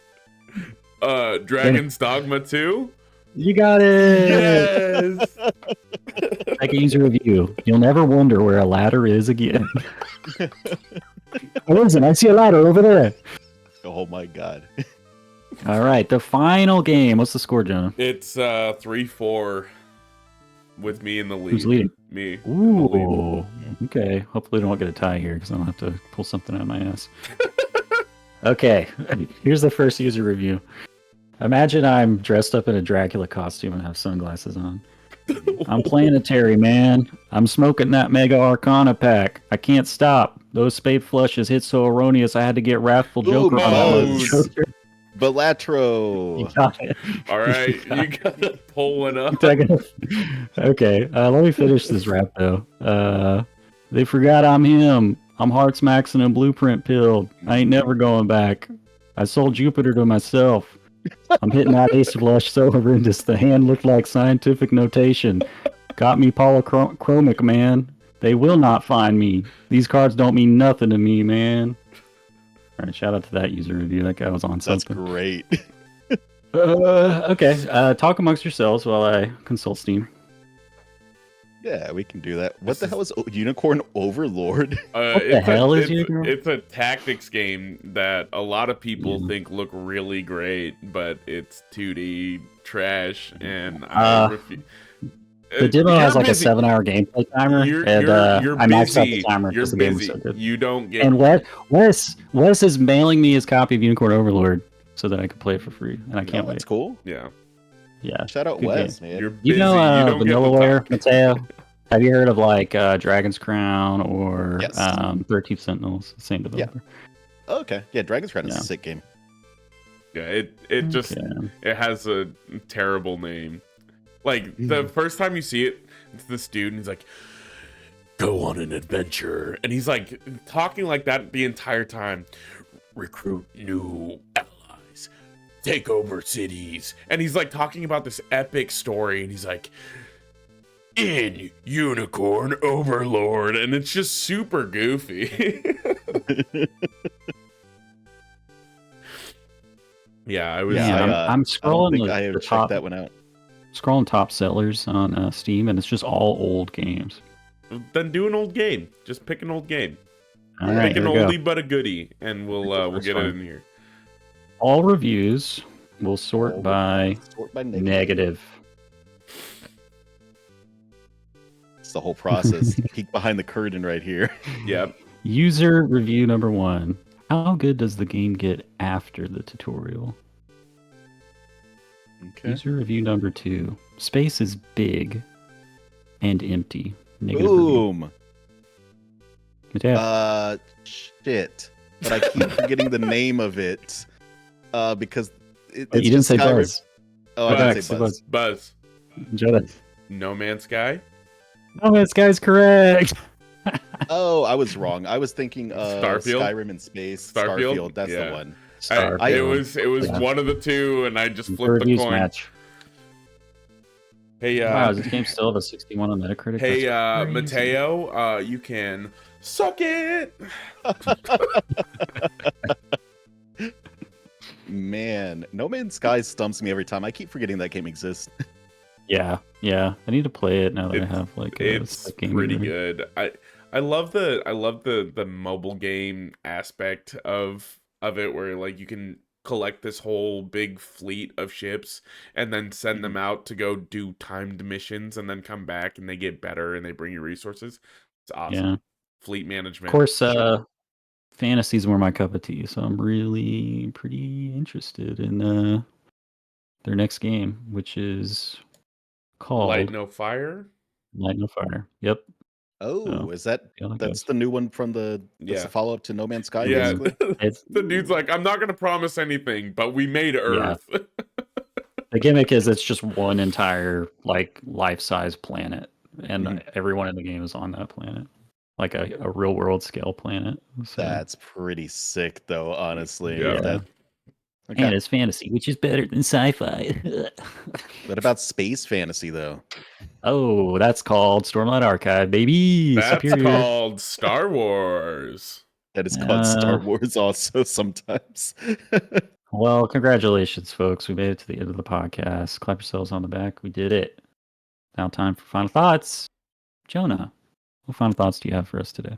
Dragon's Dogma 2. You got it. Yes. Like a user review. You'll never wonder where a ladder is again. Oh, listen, I see a ladder over there. Oh my god. All right, the final game. What's the score, Jonah? It's 3-4 with me in the lead. Who's leading? Me. in the lead. Ooh. Okay. Hopefully, I don't get a tie here because I don't have to pull something out of my ass. Okay. Here's the first user review. Imagine I'm dressed up in a Dracula costume and have sunglasses on. I'm planetary, man. I'm smoking that Mega Arcana pack. I can't stop. Those spade flushes hit so erroneous I had to get Wrathful Joker on that Buzz. Joker. You Balatro. got it. All right, you gotta pull one up. Okay, let me finish this rap though. They forgot I'm him. I'm Hearts Maxing and Blueprint pilled. I ain't never going back. I sold Jupiter to myself. I'm hitting that ace flush so horrendous the hand looked like scientific notation. Got me polychromic, man. They will not find me. These cards don't mean nothing to me, man. All right, shout out to that user review. That guy was on That's something. great. Okay. Talk amongst yourselves while I consult Steam. Yeah, we can do that. What the hell is Unicorn Overlord? What the hell is Unicorn? It's a tactics game that a lot of people think look really great, but it's 2D trash, and I refuse. The demo has like a 7-hour gameplay timer, and I maxed out the timer because the game was so good. You don't get. And Wes is mailing me his copy of Unicorn Overlord so that I can play it for free, and I can't wait. That's cool. Yeah. Yeah. Shout out Good Wes, game. man. You're You busy. know you don't get the Vanillaware, time. Mateo? Have you heard of like Dragon's Crown or Yes. 13th Sentinels? Same developer. Okay. Yeah, Dragon's Crown is Yeah. a sick game. Yeah, it just Okay. it has a terrible name. Like the first time you see it, it's this dude, and he's like, "Go on an adventure," and he's like talking like that the entire time. Recruit new allies, take over cities, and he's like talking about this epic story, and he's like, "In Unicorn Overlord," and it's just super goofy. Yeah, I was. Yeah, I'm I don't scrolling think I have the checked top. that one out. Scrolling top sellers on Steam, and it's just all old games. Then do an old game. Just pick an old game. All right, Pick an here we go. oldie but a goodie, and we'll First get one. it in here. All reviews will sort by Sort by negative. negative. It's the whole process. Peek behind the curtain right here. Yep. User review number 1. How good does the game get after the tutorial? Okay. User review number 2. Space is big and empty. Negative review. Boom. Mateo. Shit. But I keep forgetting the name of it. Because it's You didn't just say Skyrim. Buzz. Oh, I Back, did say say Buzz. Buzz. Jonah. No Man's Sky. Oh, this guy's correct. Oh, I was wrong. I was thinking Starfield? Skyrim in space. Starfield? That's Yeah. the one. It was Yeah. one of the two, and I just The flipped the reviews coin. match. Hey, Wow, is this game still have a 61 on Metacritic? hey, That's crazy. Mateo. You can suck it. Man, No Man's Sky stumps me every time. I keep forgetting that game exists. Yeah. I need to play it now that I have like a It's spec game pretty memory. good. I love the mobile game aspect of it, where like you can collect this whole big fleet of ships and then send them out to go do timed missions and then come back and they get better and they bring you resources. It's awesome. Yeah. Fleet Of management. course, fantasy's more my cup of tea, so I'm really pretty interested in their next game, which is called Light No Fire. Light No Fire. Yep. Oh, So, is that see how that that's goes. the new one from the Yeah. follow up to No Man's Sky? Yeah. Basically? It's, The dude's like, I'm not gonna promise anything, but we made Earth. the gimmick is it's just one entire like life-size planet, and everyone in the game is on that planet, like a real-world scale planet. So, That's pretty sick, though. Honestly, Yeah. That- Okay. and it's fantasy, which is better than sci-fi. What about space fantasy, though? Oh, that's called Stormlight Archive, baby. That's Superior. called Star Wars. That is called Star Uh, Wars, also sometimes. Well, congratulations, folks. We made it to the end of the podcast. Clap yourselves on the back. We did it. Now, time for final thoughts. Jonah, what final thoughts do you have for us today?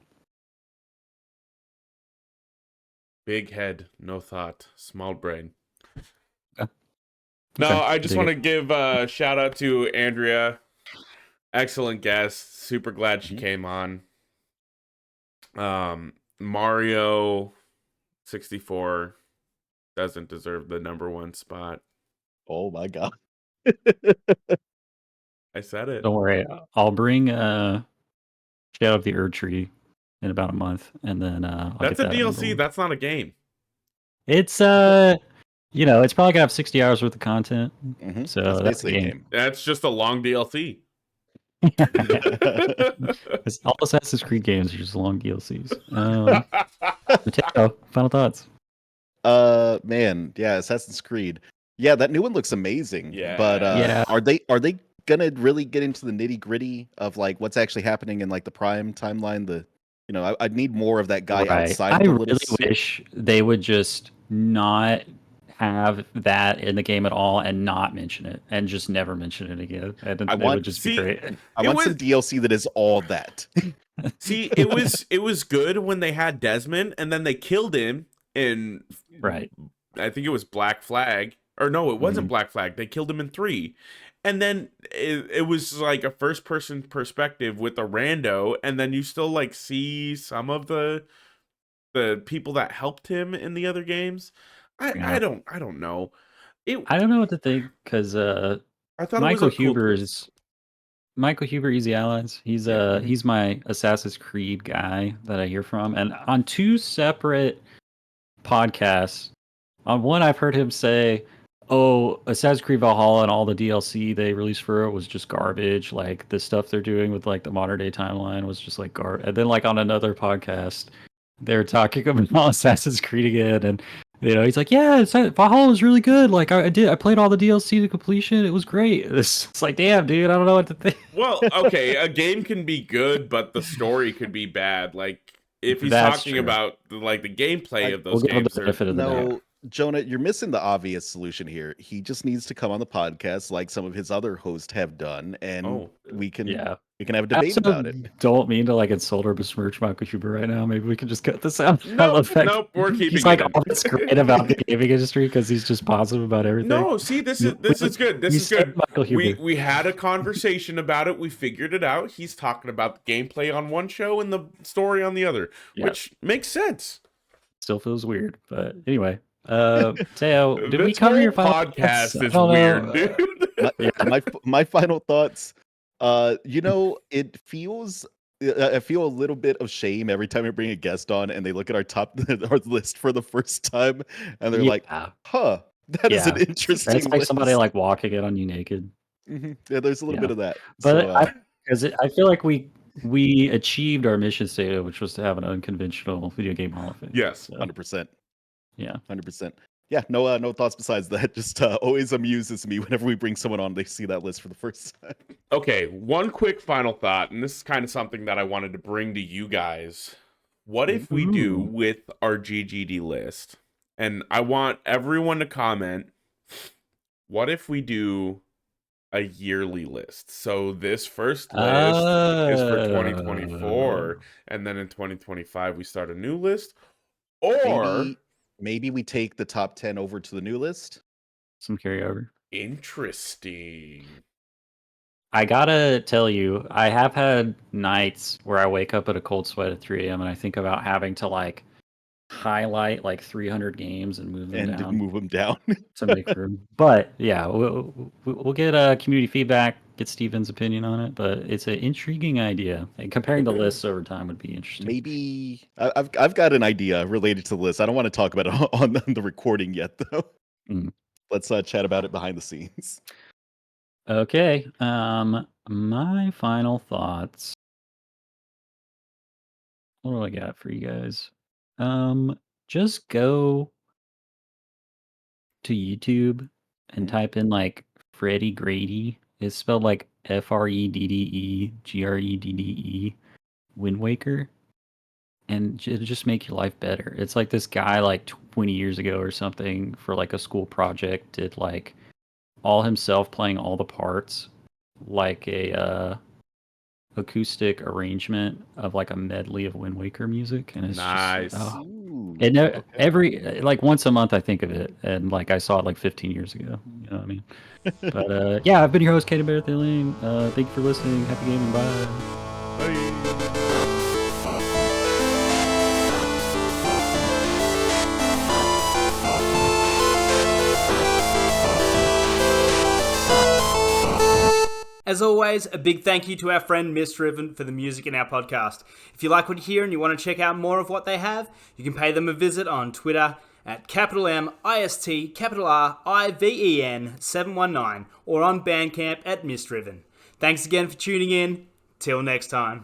Big head, no thought, small brain. Okay. No, Okay, I just dig want to it. give a shout out to Andrea. Excellent guest. Super glad she Mhm. came on. Mario 64 doesn't deserve the #1 spot. Oh my god. I said it. Don't worry. I'll bring Shadow of the Erd Tree in about a month, and then I'll That's get a that at DLC. #1. That's not a game. It's it's probably gonna have 60 hours worth of content, so That's that's a basically a game. game. That's just a long DLC. It's all Assassin's Creed games are just long DLCs. Mateo, final thoughts. Man, yeah, Assassin's Creed. Yeah, that new one looks amazing. But Yeah. are they gonna really get into the nitty gritty of like what's actually happening in like the Prime timeline? I'd need more of that guy Right. outside I of the really little. wish they would just not have that in the game at all and not mention it and just never mention it again. And I it would want just be great. I It want was- some DLC that is all that. See, it was good when they had Desmond, and then they killed him in Right. I think it was Black Flag, or no, it wasn't Mhm. Black Flag. They killed him in 3, and then it was like a first person perspective with a rando, and then you still like see some of the people that helped him in the other games. I Yeah. don't know. I don't know what to think because I thought Michael it was a cool twist. Michael Huber, Easy Allies. He's Yeah. he's my Assassin's Creed guy that I hear from, and on 2 separate podcasts, on one I've heard him say, "Oh, Assassin's Creed Valhalla and all the DLC they released for it was just garbage. Like the stuff they're doing with like the modern day timeline was just like garbage." And then like on another podcast, they're talking about Assassin's Creed again, and he's like, "Yeah, Valhalla was really good. Like I played all the DLC to completion. It was great." It's like, damn, dude, I don't know what to think. Well, okay, a game can be good, but the story could be bad. Like if he's That's talking true. about like the gameplay of We'll those give him the games, are benefit of the doubt. No, Jonah, you're missing the obvious solution here. He just needs to come on the podcast like some of his other hosts have done, and Oh. we can Yeah. have a I debate also about it. don't mean to like insult or besmirch Michael Huber right now. Maybe we can just cut this out. I Nope, love that. nope, we're keeping He's like it in. all this great about the gaming industry because he's just positive about everything. No, see, this is good. This You is said good. Michael Huber. We had a conversation about it. We figured it out. He's talking about the gameplay on one show and the story on the other, Yeah. which makes sense. Still feels weird, but anyway. Teo, did we This cover whole your final podcast thoughts? I is don't weird, know. dude. My final thoughts. It feels. I feel a little bit of shame every time we bring a guest on and they look at our list for the first time and they're like, Yeah. "Huh, that is an Yeah. interesting." That's like list." somebody like walking in on you naked. Yeah, there's a little Yeah. bit of that. But So, I feel like we achieved our mission statement, which was to have an unconventional video game Hall of Fame. Yes. So, 100%. yeah. 100%. Yeah, no thoughts besides that. Just always amuses me whenever we bring someone on, they see that list for the first time. Okay, one quick final thought, and this is kind of something that I wanted to bring to you guys. What if we do Ooh. with our GGD list? And I want everyone to comment. What if we do a yearly list? So this first list is for 2024, and then in 2025 we start a new list. Or Maybe we take the top 10 over to the new list. Some carryover. Interesting. I gotta tell you, I have had nights where I wake up at a cold sweat at 3 a.m. and I think about having to like highlight like 300 games and move them And down move them down. to make room. But yeah, we'll get community feedback, get Steven's opinion on it. But it's an intriguing idea. And comparing the lists over time would be interesting. Maybe I've got an idea related to the list. I don't want to talk about it on the recording yet, though. Mm. Let's chat about it behind the scenes. Okay. My final thoughts. What do I got for you guys? Just go to YouTube and type in like Freddy Grady. It's spelled like FREDDEGREDDE, Wind Waker. and it'll just make your life better. It's like this guy like 20 years ago or something for like a school project did like all himself playing all the parts like a acoustic arrangement of like a medley of Wind Waker music, and it's Nice. just Ooh, and okay. every like once a month I think of it, and like I saw it like 15 years ago. You know what I mean? But yeah, I've been your host, Katie Barrethiling. Thank you for listening. Happy gaming. Bye. Bye. As always, a big thank you to our friend Misdriven for the music in our podcast. If you like what you hear and you want to check out more of what they have, you can pay them a visit on Twitter at MIST_RIVEN719 or on Bandcamp at Misdriven. Thanks again for tuning in. Till next time.